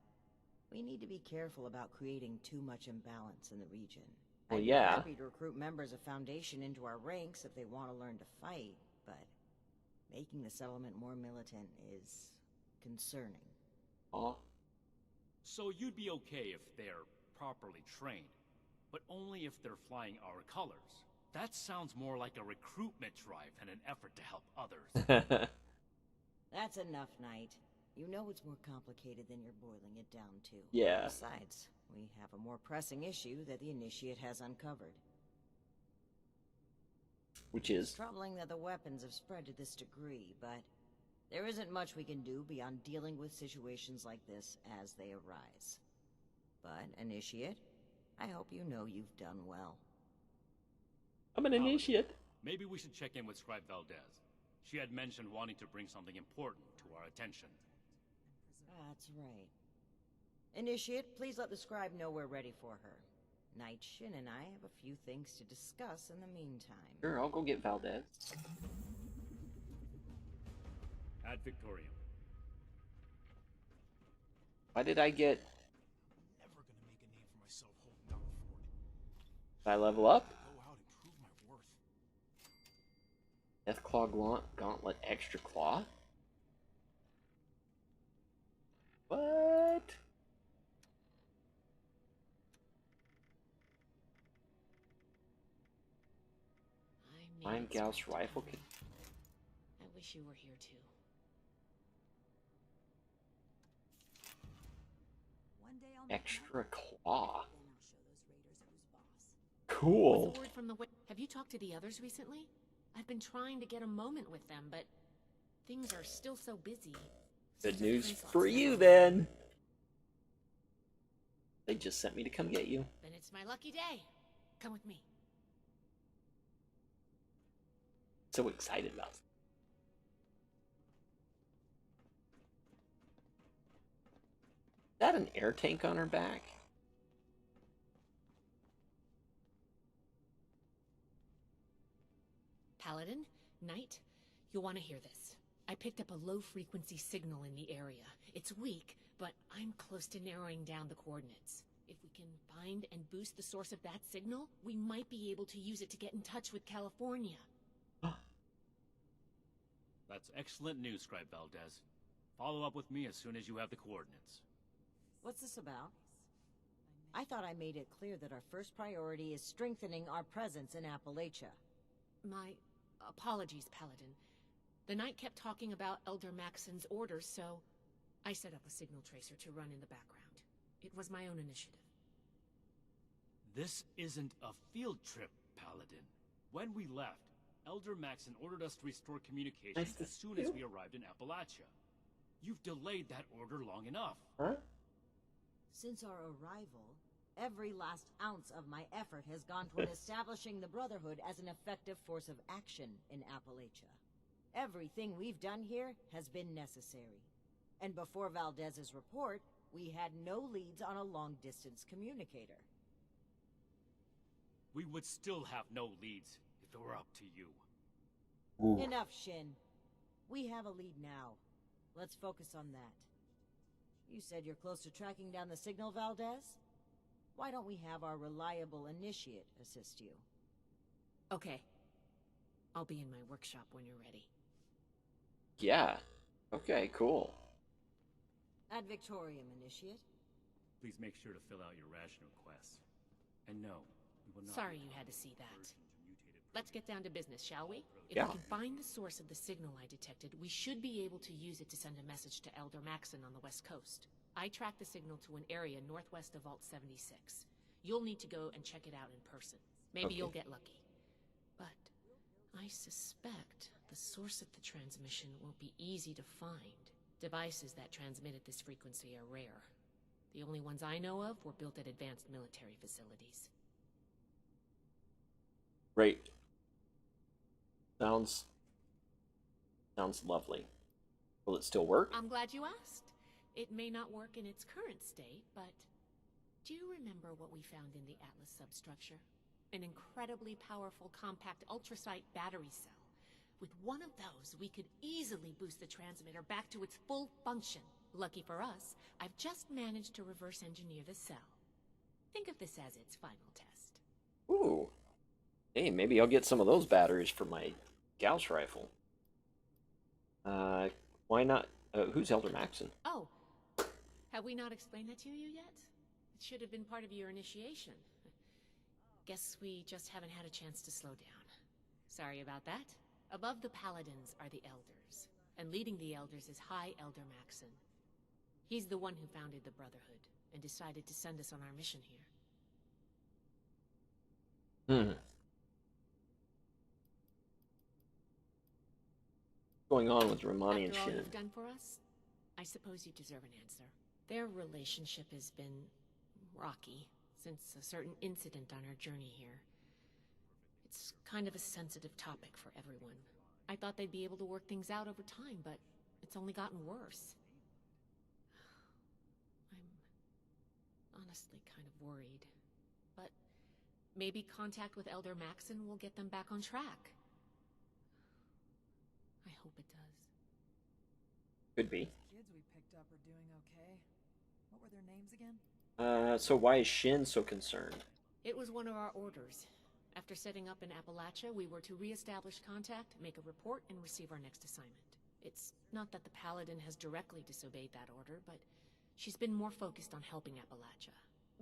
we need to be careful about creating too much imbalance in the region. Well, I'd yeah. be happy to recruit members of Foundation into our ranks if they want to learn to fight, but making the settlement more militant is concerning. Aw. So you'd be okay if they're properly trained, but only if they're flying our colors. That sounds more like a recruitment drive than an effort to help others. That's enough, Knight. You know it's more complicated than you're boiling it down to. Yeah. Besides, we have a more pressing issue that the Initiate has uncovered. Which is? It's troubling that the weapons have spread to this degree, but there isn't much we can do beyond dealing with situations like this as they arise. But, Initiate, I hope you know you've done well. I'm an initiate. Maybe we should check in with Scribe Valdez. She had mentioned wanting to bring something important to our attention. That's right. Initiate, please let the Scribe know we're ready for her. Knight Shin and I have a few things to discuss in the meantime. Sure, I'll go get Valdez. Ad Victorium. Why did I get... Never gonna make a name for myself holding down the fort. Did I level up? Go out and prove my worth. Deathclaw Gauntlet Extra Claw? What? Mind Gauss Rifle Kit. I wish you were here too. Extra Claw. Cool. What's the word from the Have you talked to the others recently? I've been trying to get a moment with them, but things are still so busy. Good news for you then. They just sent me to come get you. Then it's my lucky day. Come with me. So excited about it. Is that an air tank on her back? Paladin, Knight, you'll want to hear this. I picked up a low-frequency signal in the area. It's weak, but I'm close to narrowing down the coordinates. If we can find and boost the source of that signal, we might be able to use it to get in touch with California. That's excellent news, Scribe Valdez. Follow up with me as soon as you have the coordinates. What's this about? I thought I made it clear that our first priority is strengthening our presence in Appalachia. My apologies, Paladin. The Knight kept talking about Elder Maxon's orders, so I set up a signal tracer to run in the background. It was my own initiative. This isn't a field trip, Paladin. When we left, Elder Maxon ordered us to restore communications as soon as we arrived in Appalachia. You've delayed that order long enough. Huh? Since our arrival, every last ounce of my effort has gone toward establishing the Brotherhood as an effective force of action in Appalachia. Everything we've done here has been necessary. And before Valdez's report, we had no leads on a long-distance communicator. We would still have no leads if it were up to you. Ooh. Enough, Shin. We have a lead now. Let's focus on that. You said you're close to tracking down the signal, Valdez? Why don't we have our reliable initiate assist you? Okay. I'll be in my workshop when you're ready. Yeah. Okay, cool. Ad Victorium, initiate. Please make sure to fill out your ration requests. And no, we will not... Sorry you had to see that. Let's get down to business, shall we? If Yeah. we can find the source of the signal I detected, we should be able to use it to send a message to Elder Maxon on the west coast. I tracked the signal to an area northwest of Vault 76. You'll need to go and check it out in person. Maybe Okay. you'll get lucky. But I suspect the source of the transmission won't be easy to find. Devices that transmit at this frequency are rare. The only ones I know of were built at advanced military facilities. Great. Sounds lovely. Will it still work? I'm glad you asked. It may not work in its current state, but do you remember what we found in the Atlas substructure? An incredibly powerful compact ultrasite battery cell. With one of those, we could easily boost the transmitter back to its full function. Lucky for us, I've just managed to reverse engineer the cell. Think of this as its final test. Ooh. Hey, maybe I'll get some of those batteries for my Gauss rifle. Why not? Who's Elder Maxon? Oh, have we not explained that to you yet? It should have been part of your initiation. Guess we just haven't had a chance to slow down. Sorry about that. Above the Paladins are the Elders, and leading the Elders is High Elder Maxon. He's the one who founded the Brotherhood, and decided to send us on our mission here. What's going on with Romani and After all Shin? you've done for us, I suppose you deserve an answer. Their relationship has been rocky since a certain incident on our journey here. It's kind of a sensitive topic for everyone. I thought they'd be able to work things out over time, but it's only gotten worse. I'm honestly kind of worried. But maybe contact with Elder Maxon will get them back on track. I hope it does. Could be. Kids we picked up are doing okay. What were their names again? So why is Shin so concerned? It was one of our orders. After setting up in Appalachia, we were to re-establish contact, make a report, and receive our next assignment. It's not that the Paladin has directly disobeyed that order, but she's been more focused on helping Appalachia.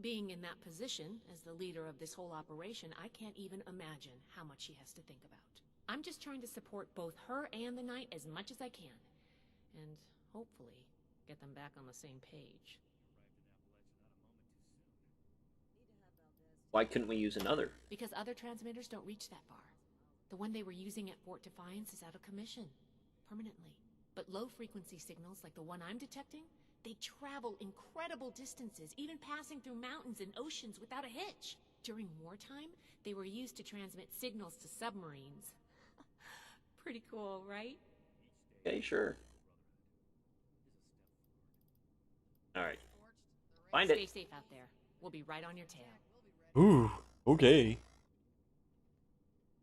Being in that position, as the leader of this whole operation, I can't even imagine how much she has to think about. I'm just trying to support both her and the Knight as much as I can, and hopefully get them back on the same page. Why couldn't we use another? Because other transmitters don't reach that far. The one they were using at Fort Defiance is out of commission. Permanently. But low-frequency signals like the one I'm detecting, they travel incredible distances, even passing through mountains and oceans without a hitch. During wartime, they were used to transmit signals to submarines. Pretty cool, right? Okay, sure. Alright. Find Stay it. safe out there. We'll be right on your tail. Ooh, okay.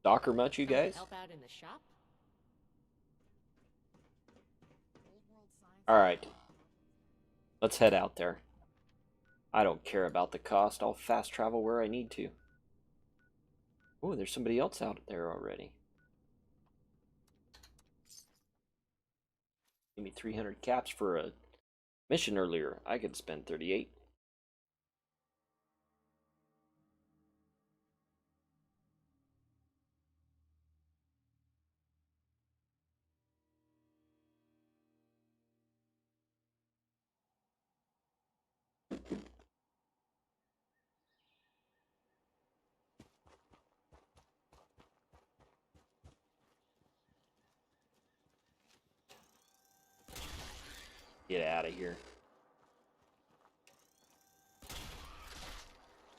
Docker much, you guys? Help out in the shop? Alright. Let's head out there. I don't care about the cost. I'll fast travel where I need to. Oh, there's somebody else out there already. Give me 300 caps for a mission earlier. I could spend 38. Get out of here.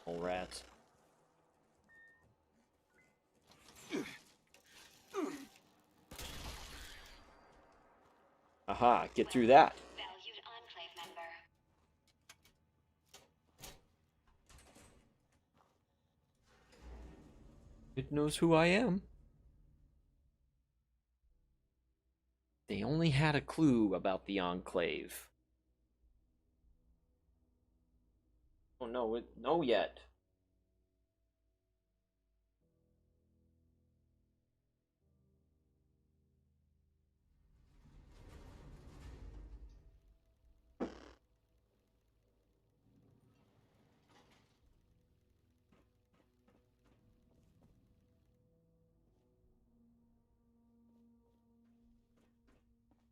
Old rats. Aha, get through that. Valued Enclave member. It knows who I am. They only had a clue about the Enclave. Oh no, no yet.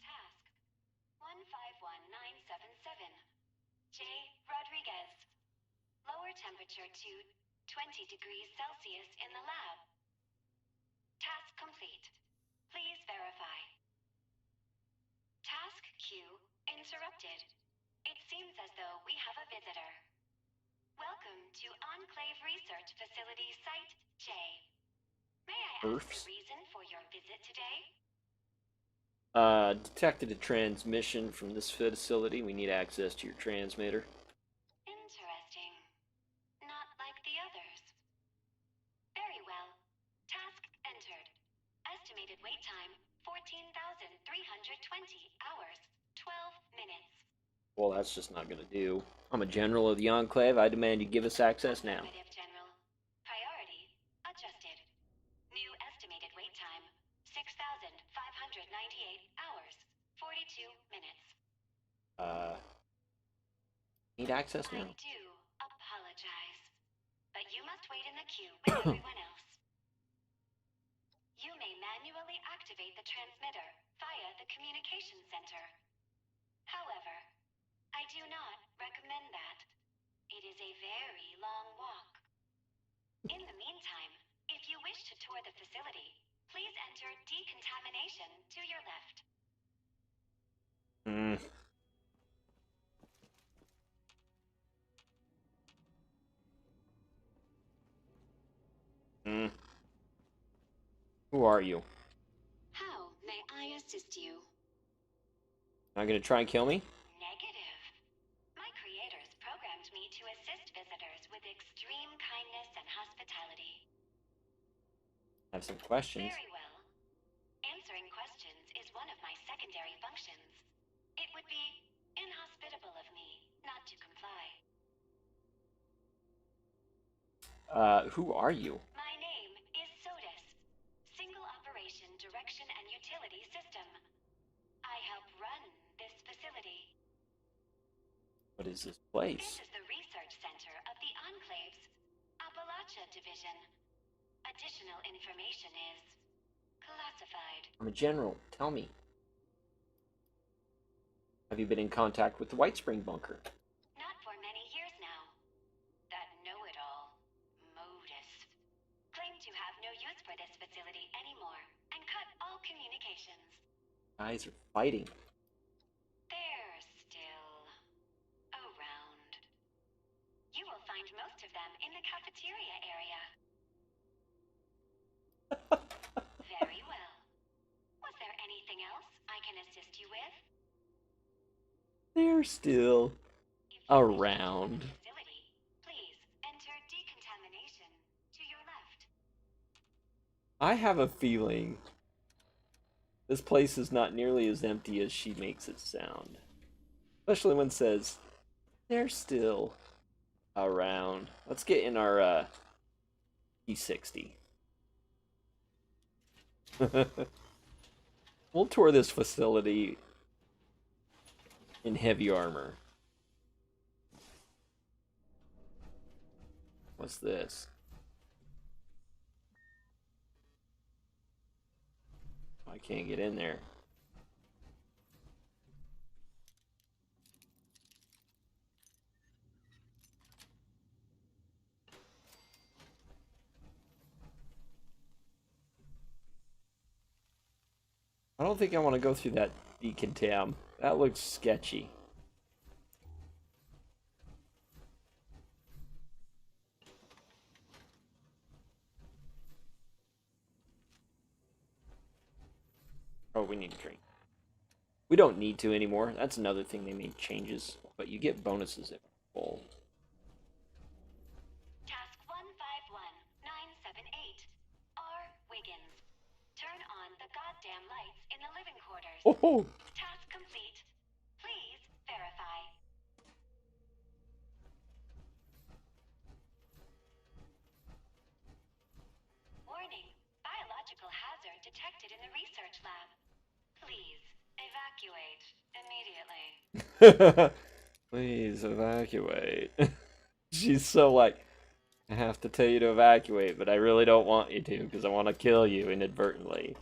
Task 151977. J. Rodriguez. Lower temperature to 20 degrees Celsius in the lab. Task complete. Please verify. Task queue interrupted. It seems as though we have a visitor. Welcome to Enclave Research Facility Site J. May I ask the reason for your visit today? Detected a transmission from this facility. We need access to your transmitter. Interesting. Not like the others. Very well. Task entered. Estimated wait time, 14,320 hours, 12 minutes. Well, that's just not gonna do. I'm a general of the Enclave. I demand you give us access now. Affirmative, General. Priority adjusted. New estimated wait time, 6,598 hours, 42 minutes. Need access now. I do apologize, but you must wait in the queue with everyone else. You may manually activate the transmitter via the communication center. However, I do not recommend that. It is a very long walk. In the meantime, if you wish to tour the facility, please enter decontamination to your left. Who are you? How may I assist you? Not gonna try and kill me? Negative. My creators programmed me to assist visitors with extreme kindness and hospitality. I have some questions. Very well. Answering questions is one of my secondary functions. It would be inhospitable of me not to comply. Who are you? My name is SOTUS, Single Operation Direction and Utility System. I help run this facility. What is this place? This is the research center of the Enclave's Appalachia Division. Additional information is classified. I'm a general. Tell me. Have you been in contact with the White Spring bunker? Not for many years now. That know-it-all guys are fighting. They're still around. You will find most of them in the cafeteria area. Very well. Was there anything else I can assist you with? They're still around. Facility, please enter decontamination to your left. I have a feeling this place is not nearly as empty as she makes it sound. Especially when it says, they're still around. Let's get in our P60. We'll tour this facility in heavy armor. What's this? I can't get in there. I don't think I want to go through that decontam. That looks sketchy. Oh, we need a drink. We don't need to anymore. That's another thing they made changes. But you get bonuses if full. Task 151978. R. Wiggins. Turn on the goddamn lights in the living quarters. Oh! Task complete. Please verify. Warning. Biological hazard detected in the research lab. Please evacuate immediately. Please evacuate. She's so like, I have to tell you to evacuate, but I really don't want you to because I want to kill you inadvertently.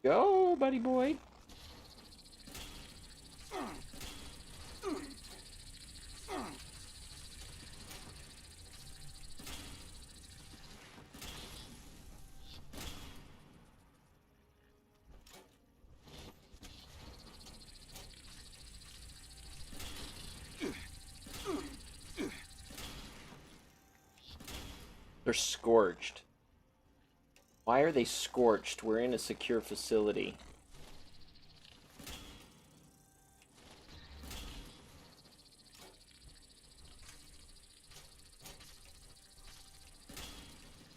Go, buddy boy. They're scorched. Why are they scorched? We're in a secure facility.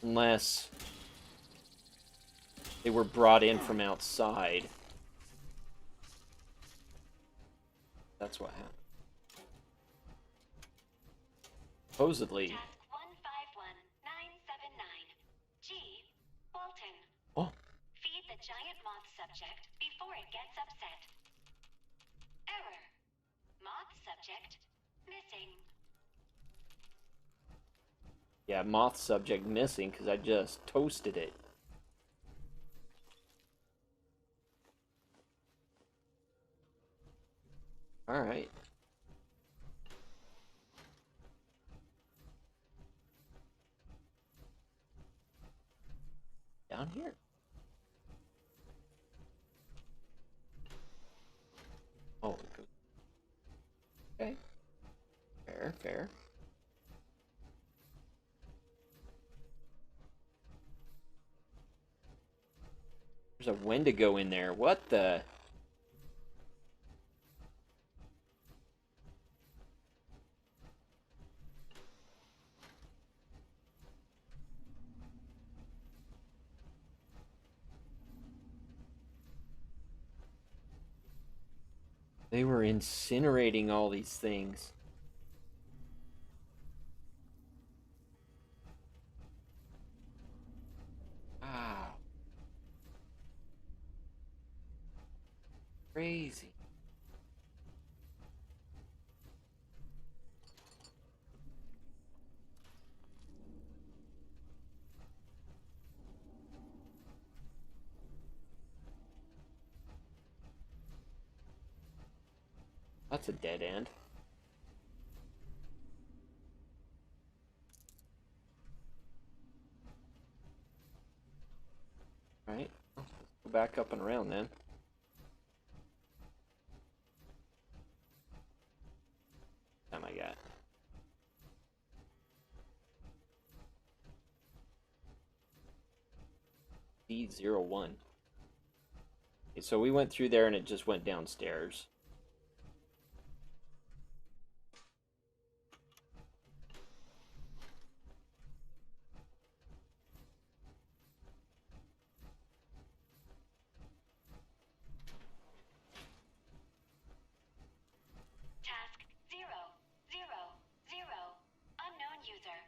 Unless they were brought in from outside. That's what happened. Supposedly. Task 151979. G. Walton. Oh. Feed the giant moth subject before it gets upset. Error. Moth subject missing. Yeah, moth subject missing because I just toasted it. Alright. Down here. Oh, okay. Fair, fair. There's a Wendigo in there. What the? They were incinerating all these things. Wow. Crazy. That's a dead end. back up and around then. Time I got. D01. Okay, so we went through there and it just went downstairs. Task 000. Unknown user.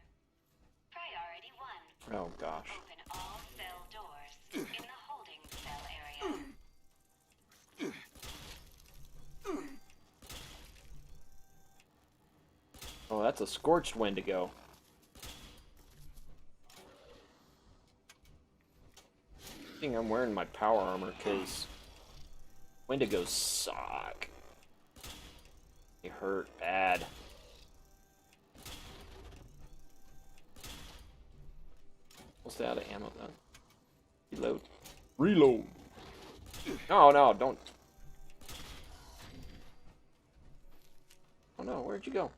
Priority 1. Oh gosh. Open all cell doors in the holding cell area. Oh, that's a scorched Wendigo. I think I'm wearing my power armor because Wendigos suck. They hurt bad. Almost out of ammo then. Reload. Reload. No, no, don't. Oh no, where'd you go?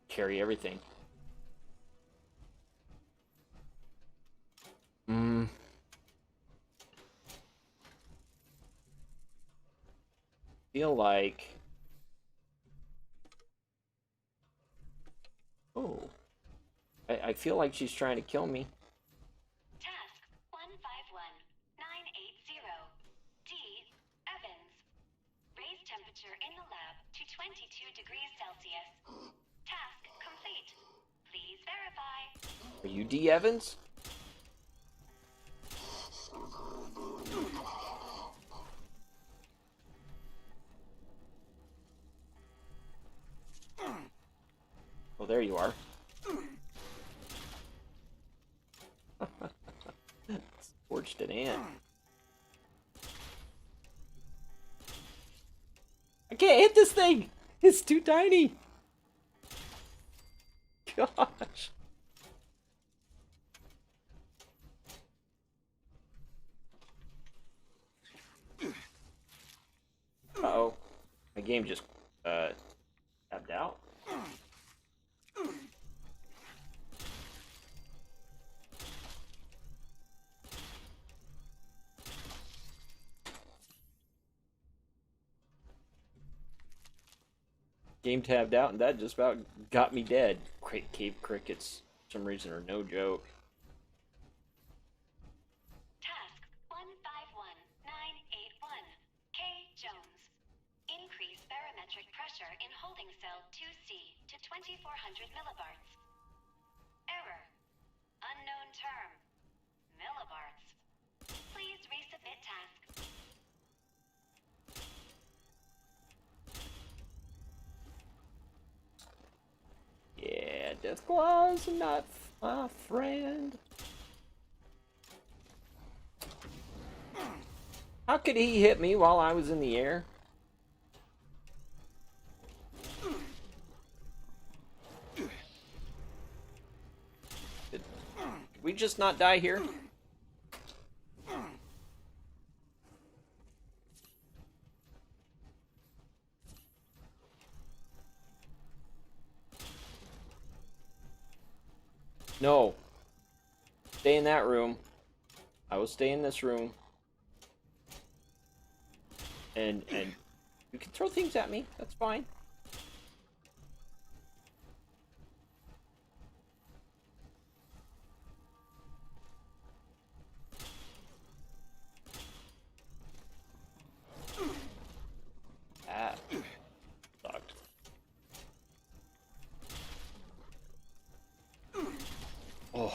Carry everything. Feel like. Oh. I feel like she's trying to kill me. Task 151980. D. Evans. Raise temperature in the lab to 22 degrees Celsius. Task complete. Please verify. Are you D. Evans? Oh, there you are. Scorched an ant. I can't hit this thing! It's too tiny! Gosh. Uh-oh. My game just, tapped out. Game tabbed out, and that just about got me dead. Great cave crickets, for some reason, are no joke. Task 151981. K. Jones. Increase barometric pressure in holding cell 2C to 2400 millibarts. Error. Unknown term. Millibarts. Please resubmit task. Yeah, Deathclaw's not my friend. How could he hit me while I was in the air? Did we just not die here? No. Stay in that room. I will stay in this room. And you can throw things at me. That's fine. Ah. Sucked. Oh.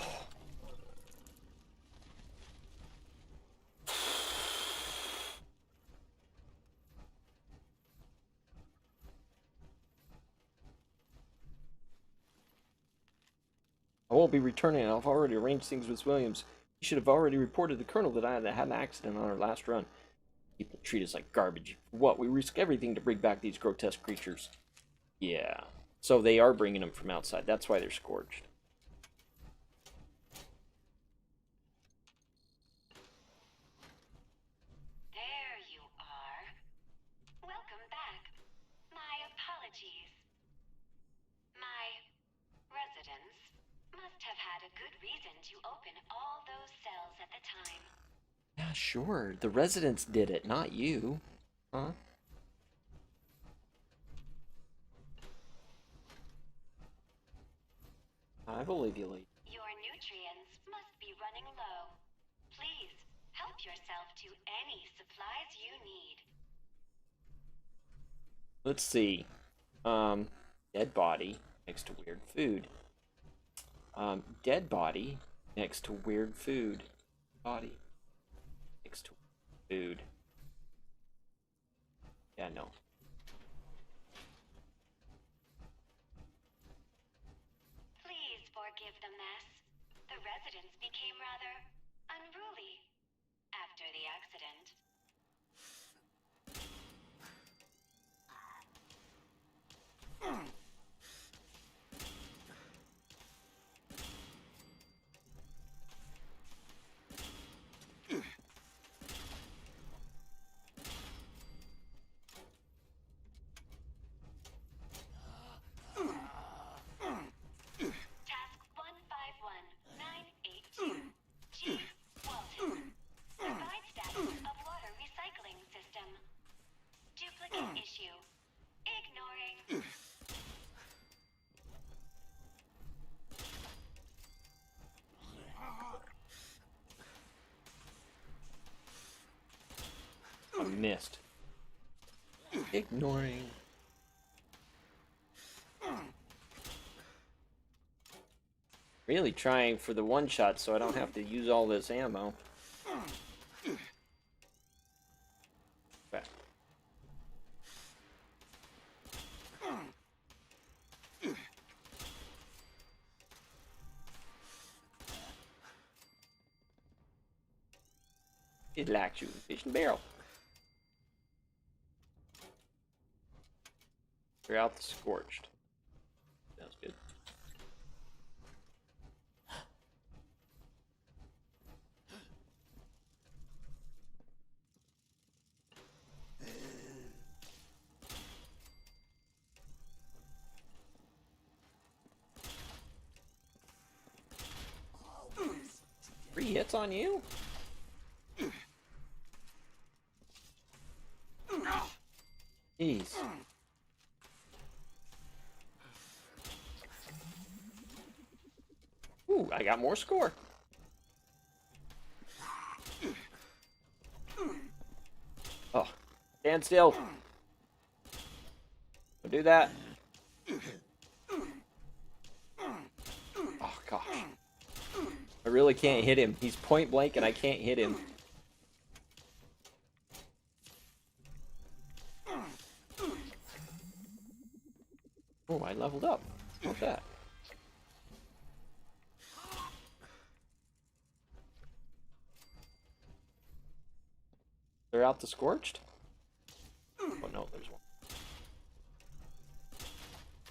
I won't be returning. I've already arranged things with Williams. He should have already reported the Colonel that I had an accident on our last run. People treat us like garbage. For what? We risk everything to bring back these grotesque creatures. Yeah. So they are bringing them from outside. That's why they're scorched. duties. My residents must have had a good reason to open all those cells at the time. Yeah, sure. The residents did it, not you. Huh? I believe you, lady. Your nutrients must be running low. Please help yourself to any supplies you need. Let's see. Dead body next to weird food. Dead body next to weird food. Body next to food. Yeah, no. Please forgive the mess. The residents became rather unruly after the accident. Task 151982. G. Walton. Provide status of water recycling system. Duplicate issue. Ignoring. I missed. Ignoring. Really trying for the one shot so I don't have to use all this ammo. Okay. It likes you, fish and barrel. Clear out the scorched. Sounds good. Three hits on you? Jeez. Ooh, I got more score. Oh, stand still. Don't do that. Oh, gosh. I really can't hit him. He's point blank and I can't hit him. Oh, I leveled up. What's that? They're out the scorched? Oh no, there's one.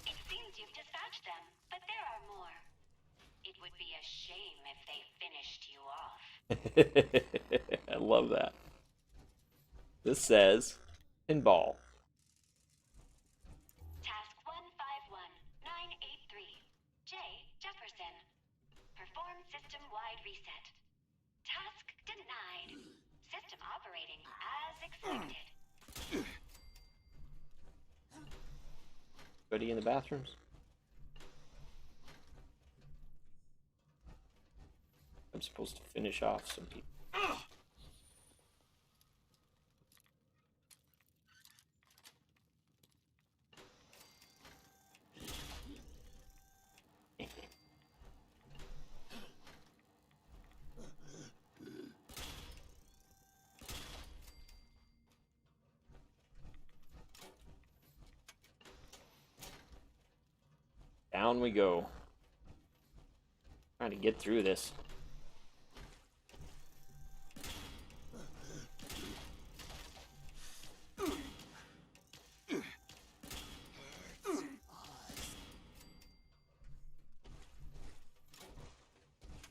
It seems you've dispatched them, but there are more. It would be a shame if they finished you off. I love that. This says pinball. Task 151983. J. Jefferson. Perform system-wide reset. Task denied. System operating as expected. Buddy in the bathrooms? I'm supposed to finish off some people. Down we go. Trying to get through this.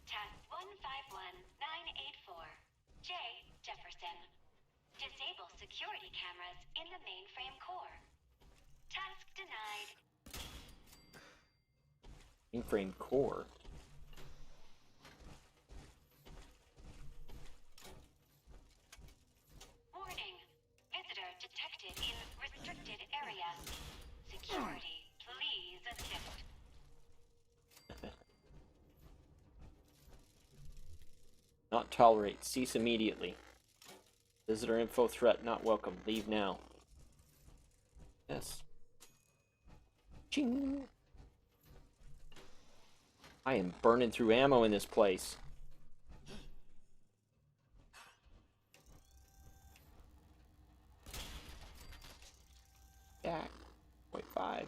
Task 151984. J. Jefferson. Disable security cameras in the mainframe core. Task denied. Mainframe core. Warning. Visitor detected in restricted area. Security, please assist. Not tolerate. Cease immediately. Visitor info threat not welcome. Leave now. Yes. Ching. I am burning through ammo in this place. Yeah. 0.5.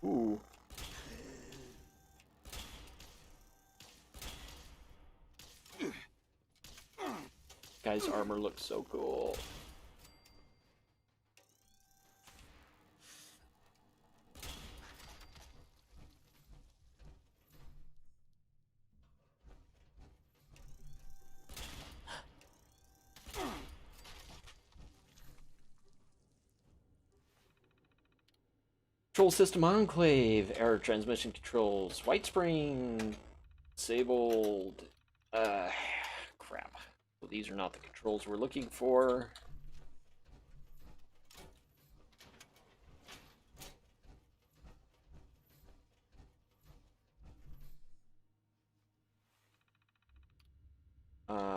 Ooh. Guy's armor looks so cool. Control system enclave. Error transmission controls. White spring. Disabled. Crap. So these are not the controls we're looking for.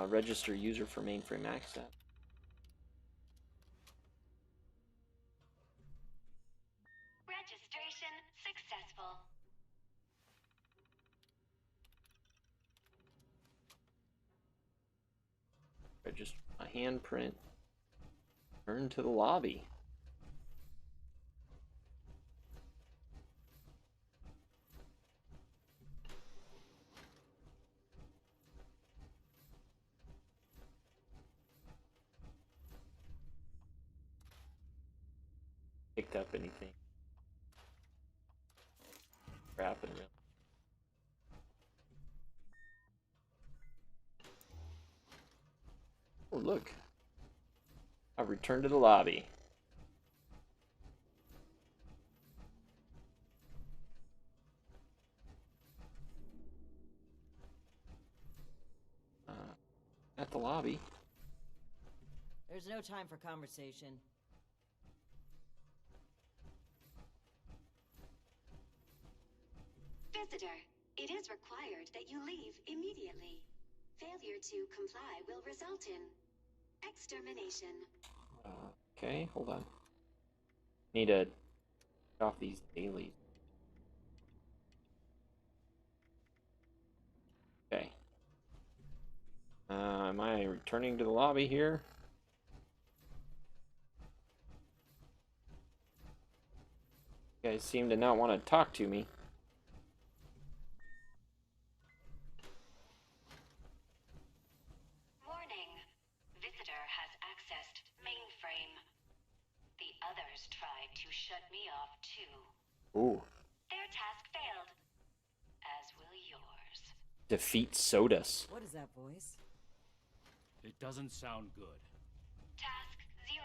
Register user for mainframe access. Registration successful. Register a handprint. Turn to the lobby. Picked up anything. Crap and real. Oh, look. I've returned to the lobby. At the lobby. There's no time for conversation. Visitor, it is required that you leave immediately. Failure to comply will result in extermination. Okay, hold on. Need to off these dailies. Okay. Am I returning to the lobby here? You guys seem to not want to talk to me. Warning. Visitor has accessed mainframe. The others tried to shut me off too. Ooh. Their task failed. As will yours. Defeat Sodus. What is that voice? It doesn't sound good. Task 000.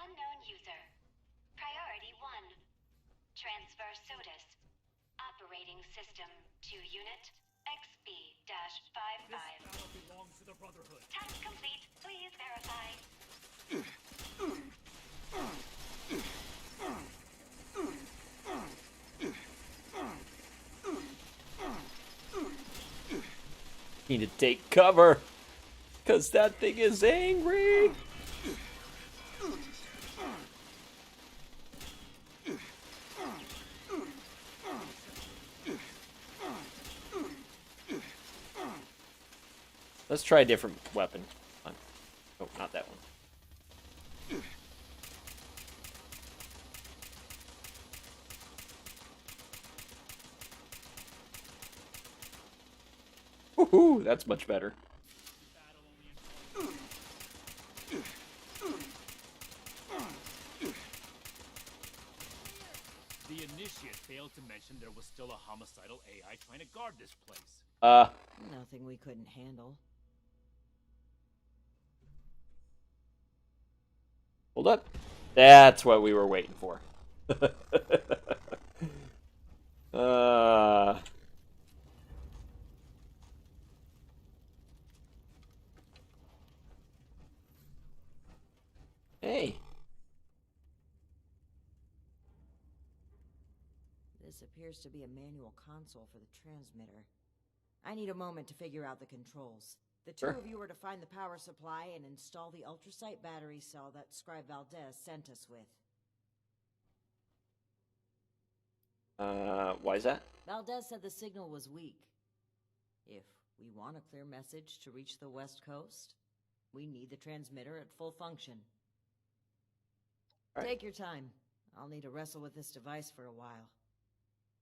Unknown user. Priority 1. Transfer SOTUS. Operating system to unit XB-55. This battle belongs to the Brotherhood. Task complete. Please verify. Need to take cover, cause that thing is angry. Let's try a different weapon. Oh, not that one. Woohoo! That's much better. The Initiate failed to mention there was still a homicidal AI trying to guard this place. Nothing we couldn't handle. Hold up. That's what we were waiting for. uh... Hey. This appears to be a manual console for the transmitter. I need a moment to figure out the controls. The two of you are to find the power supply and install the ultrasight battery cell that Scribe Valdez sent us with. Why is that? Valdez said the signal was weak. If we want a clear message to reach the West Coast, we need the transmitter at full function. Right. Take your time. I'll need to wrestle with this device for a while.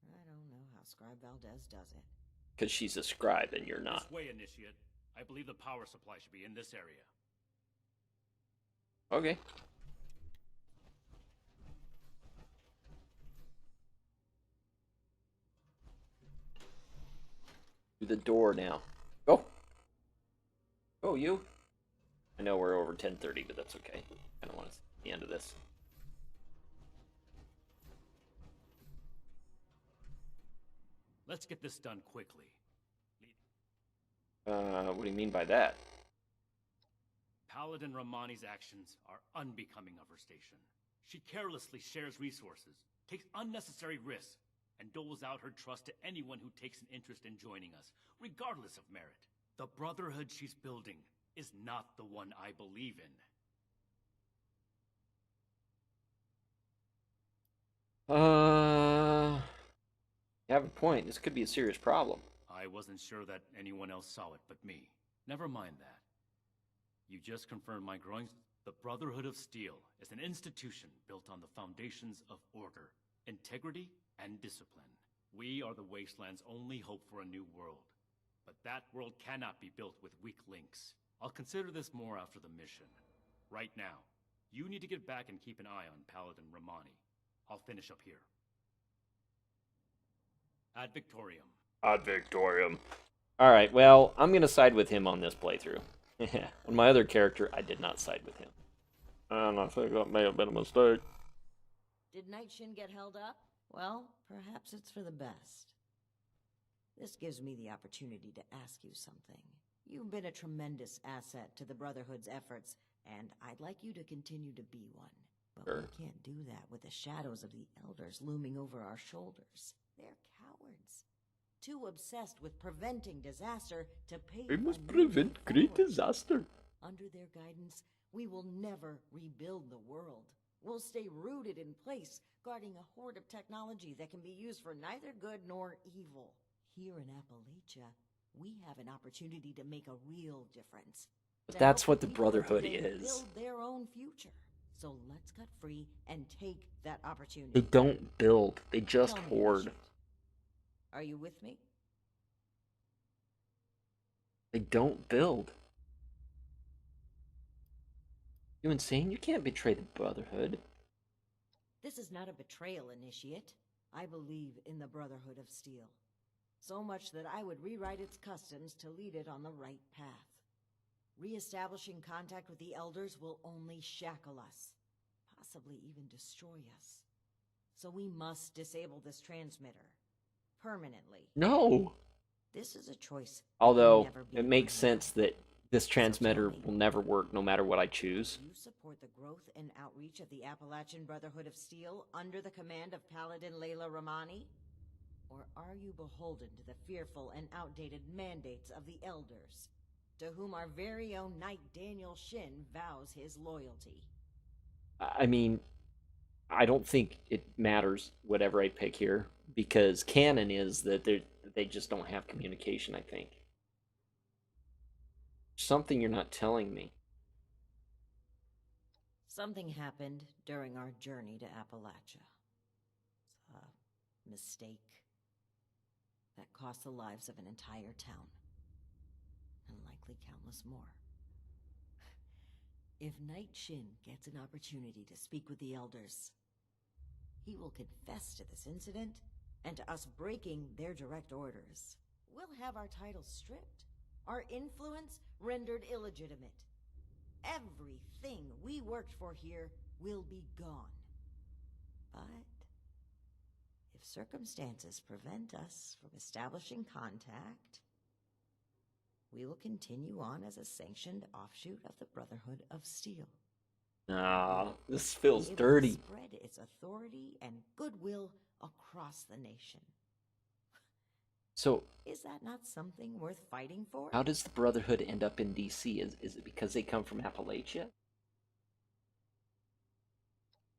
I don't know how Scribe Valdez does it. Because she's a scribe and you're not. This way, Initiate. I believe the power supply should be in this area. Okay. To the door now. Go. Go, you. I know we're over 10:30, but that's okay. I don't want to see the end of this. Let's get this done quickly. What do you mean by that? Paladin Romani's actions are unbecoming of her station. She carelessly shares resources, takes unnecessary risks, and doles out her trust to anyone who takes an interest in joining us, regardless of merit. The brotherhood she's building is not the one I believe in. You have a point. This could be a serious problem. I wasn't sure that anyone else saw it but me. Never mind that. You just confirmed my growing... The Brotherhood of Steel is an institution built on the foundations of order, integrity, and discipline. We are the Wasteland's only hope for a new world. But that world cannot be built with weak links. I'll consider this more after the mission. Right now, you need to get back and keep an eye on Paladin Romani. I'll finish up here. Ad Victorium. Ad Victorium. Alright, well, I'm gonna side with him on this playthrough. On my other character, I did not side with him. And I think that may have been a mistake. Did Night Shin get held up? Well, perhaps it's for the best. This gives me the opportunity to ask you something. You've been a tremendous asset to the Brotherhood's efforts, and I'd like you to continue to be one. But Sure. we can't do that with the shadows of the Elders looming over our shoulders. They're cowards. Too obsessed with preventing disaster to pay. We must prevent great disaster. Under their guidance, we will never rebuild the world. We'll stay rooted in place, guarding a hoard of technology that can be used for neither good nor evil. Here in Appalachia, we have an opportunity to make a real difference. But To that's help what the people Brotherhood today is. Build their own future. So let's cut free and take that opportunity. They don't build, they just Tell me, hoard. Initiate, are you with me? They don't build. You insane? You can't betray the Brotherhood. This is not a betrayal, Initiate. I believe in the Brotherhood of Steel. So much that I would rewrite its customs to lead it on the right path. Re-establishing contact with the Elders will only shackle us, possibly even destroy us. So we must disable this transmitter. Permanently. No! This is a choice. Although, never be it makes made. sense that this transmitter will never work no matter what I choose. Do you support the growth and outreach of the Appalachian Brotherhood of Steel under the command of Paladin Layla Romani? Or are you beholden to the fearful and outdated mandates of the Elders, to whom our very own Knight Daniel Shin vows his loyalty? I mean, I don't think it matters whatever I pick here, because canon is that they just don't have communication, I think. Something you're not telling me. Something happened during our journey to Appalachia. A mistake that cost the lives of an entire town, and likely countless more. If Knight Shin gets an opportunity to speak with the Elders, he will confess to this incident and to us breaking their direct orders. We'll have our titles stripped, our influence rendered illegitimate. Everything we worked for here will be gone. But if circumstances prevent us from establishing contact, we will continue on as a sanctioned offshoot of the Brotherhood of Steel. Ah, this feels It will dirty. spread its authority and goodwill across the nation. So, Is that not something worth fighting for? how does the Brotherhood end up in DC? Is it because they come from Appalachia?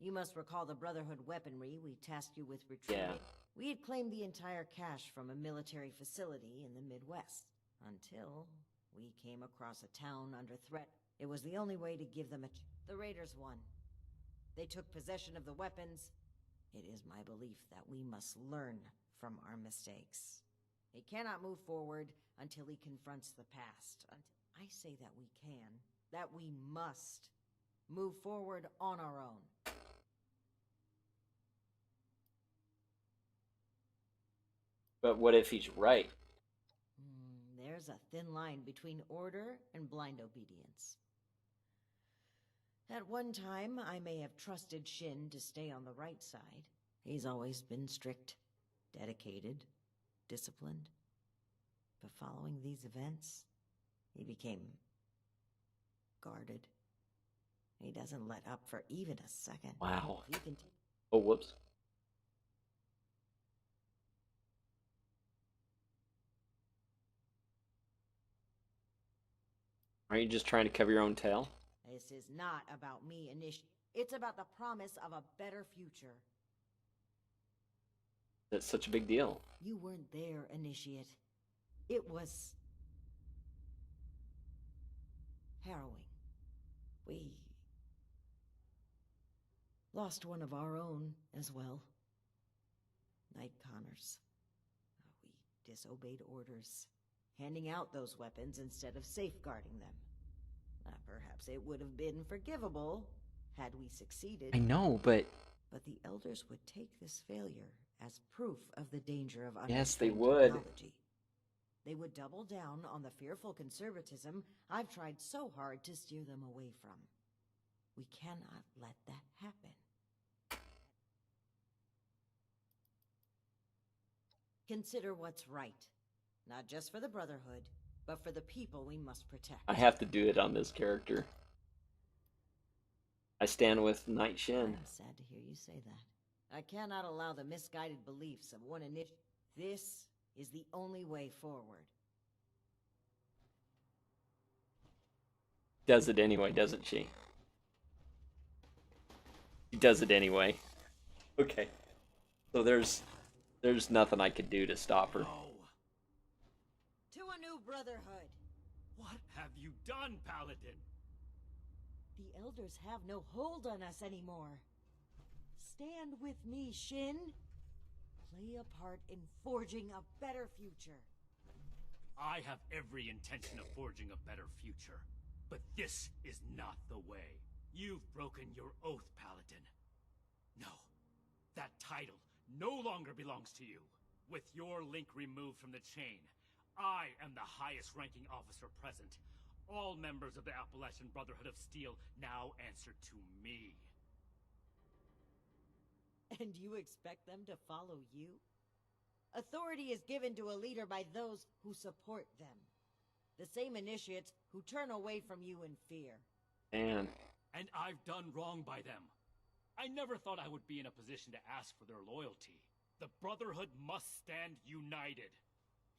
You must recall the Brotherhood weaponry we tasked you with retrieving. Yeah. We had claimed the entire cache from a military facility in the Midwest, until we came across a town under threat. It was the only way to give them The Raiders won. They took possession of the weapons. It is my belief that we must learn from our mistakes. He cannot move forward until he confronts the past. I say that we can, that we must move forward on our own. But what if he's right? There's a thin line between order and blind obedience. At one time, I may have trusted Shin to stay on the right side. He's always been strict, dedicated, disciplined. But following these events, he became guarded. He doesn't let up for even a second. Wow. If you can Oh, whoops. Are you just trying to cover your own tail? This is not about me initiating. It's about the promise of a better future. That's such a big deal. You weren't there, Initiate. It was harrowing. We lost one of our own as well. Knight Connors. We disobeyed orders, handing out those weapons instead of safeguarding them. Perhaps it would have been forgivable had we succeeded. I know, but the Elders would take this failure as proof of the danger of yes, they unrestrained would. technology. They would double down on the fearful conservatism I've tried so hard to steer them away from. We cannot let that happen. Consider what's right, not just for the Brotherhood, but for the people we must protect. I have to do it on this character. I stand with Knight Shin. I'm sad to hear you say that. I cannot allow the misguided beliefs of one initiative. This is the only way forward. Does it anyway, doesn't she? She does it anyway. Okay. So there's nothing I could do to stop her. To a new Brotherhood. What have you done, Paladin? The Elders have no hold on us anymore. Stand with me, Shin. Play a part in forging a better future. I have every intention of forging a better future. But this is not the way. You've broken your oath, Paladin. No. That title no longer belongs to you. With your link removed from the chain, I am the highest-ranking officer present. All members of the Appalachian Brotherhood of Steel now answer to me. And you expect them to follow you? Authority is given to a leader by those who support them. The same initiates who turn away from you in fear. And I've done wrong by them. I never thought I would be in a position to ask for their loyalty. The Brotherhood must stand united.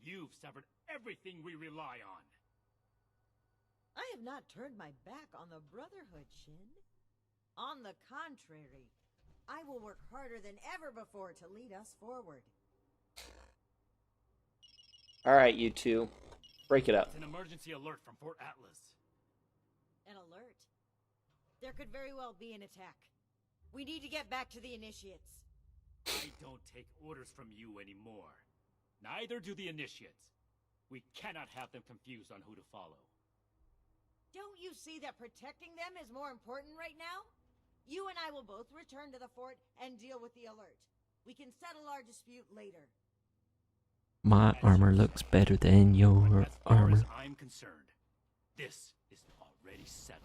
You've severed everything we rely on. I have not turned my back on the Brotherhood, Shin. On the contrary, I will work harder than ever before to lead us forward. Alright, you two. Break it up. It's an emergency alert from Fort Atlas. An alert? There could very well be an attack. We need to get back to the Initiates. I don't take orders from you anymore. Neither do the Initiates. We cannot have them confused on who to follow. Don't you see that protecting them is more important right now? You and I will both return to the fort and deal with the alert. We can settle our dispute later. My armor looks better than your As far armor. as I'm concerned, this is already settled.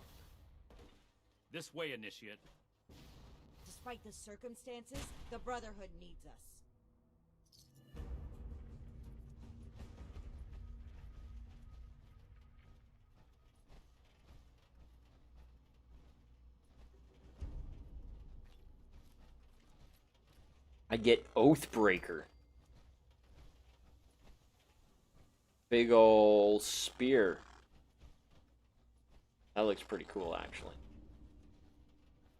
This way, Initiate. Despite the circumstances, the Brotherhood needs us. I get Oathbreaker. Big ol' spear. That looks pretty cool, actually.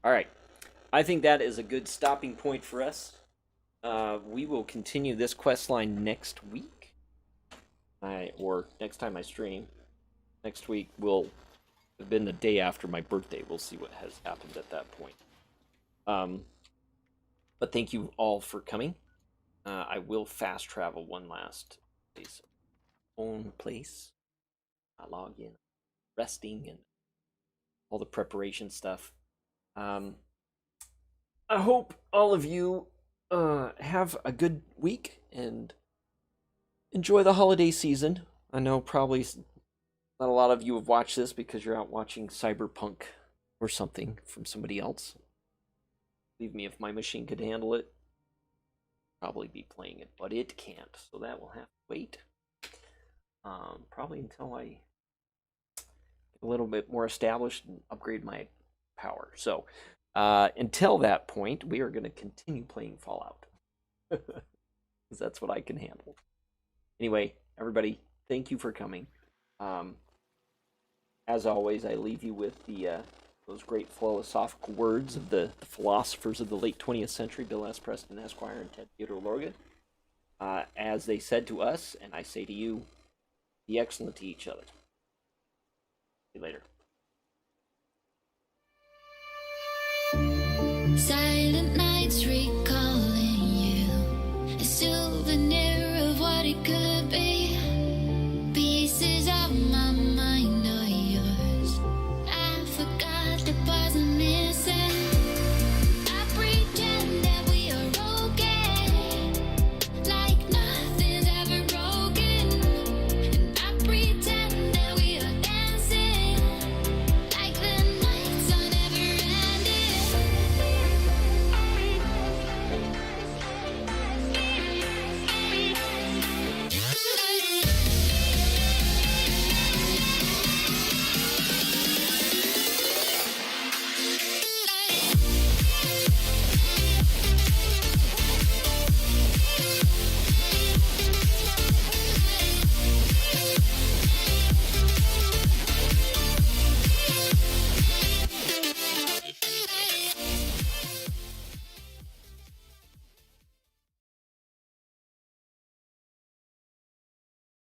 Alright. I think that is a good stopping point for us. We will continue this quest line next week. Or next time I stream. Next week will have been the day after my birthday. We'll see what has happened at that point. But thank you all for coming. I will fast travel one last place. Own place. Log in. Resting and all the preparation stuff. I hope all of you have a good week and enjoy the holiday season. I know probably not a lot of you have watched this because you're out watching Cyberpunk or something from somebody else. Believe me, if my machine could handle it, I'd probably be playing it, but it can't, so that will have to wait. Probably until I get a little bit more established and upgrade my power. So, until that point, we are going to continue playing Fallout. Because that's what I can handle. Anyway, everybody, thank you for coming. As always, I leave you with those great philosophical words of the philosophers of the late 20th century, Bill S. Preston, Esquire, and Ted Theodore Lorga. As they said to us, and I say to you, be excellent to each other. See you later. Silent night.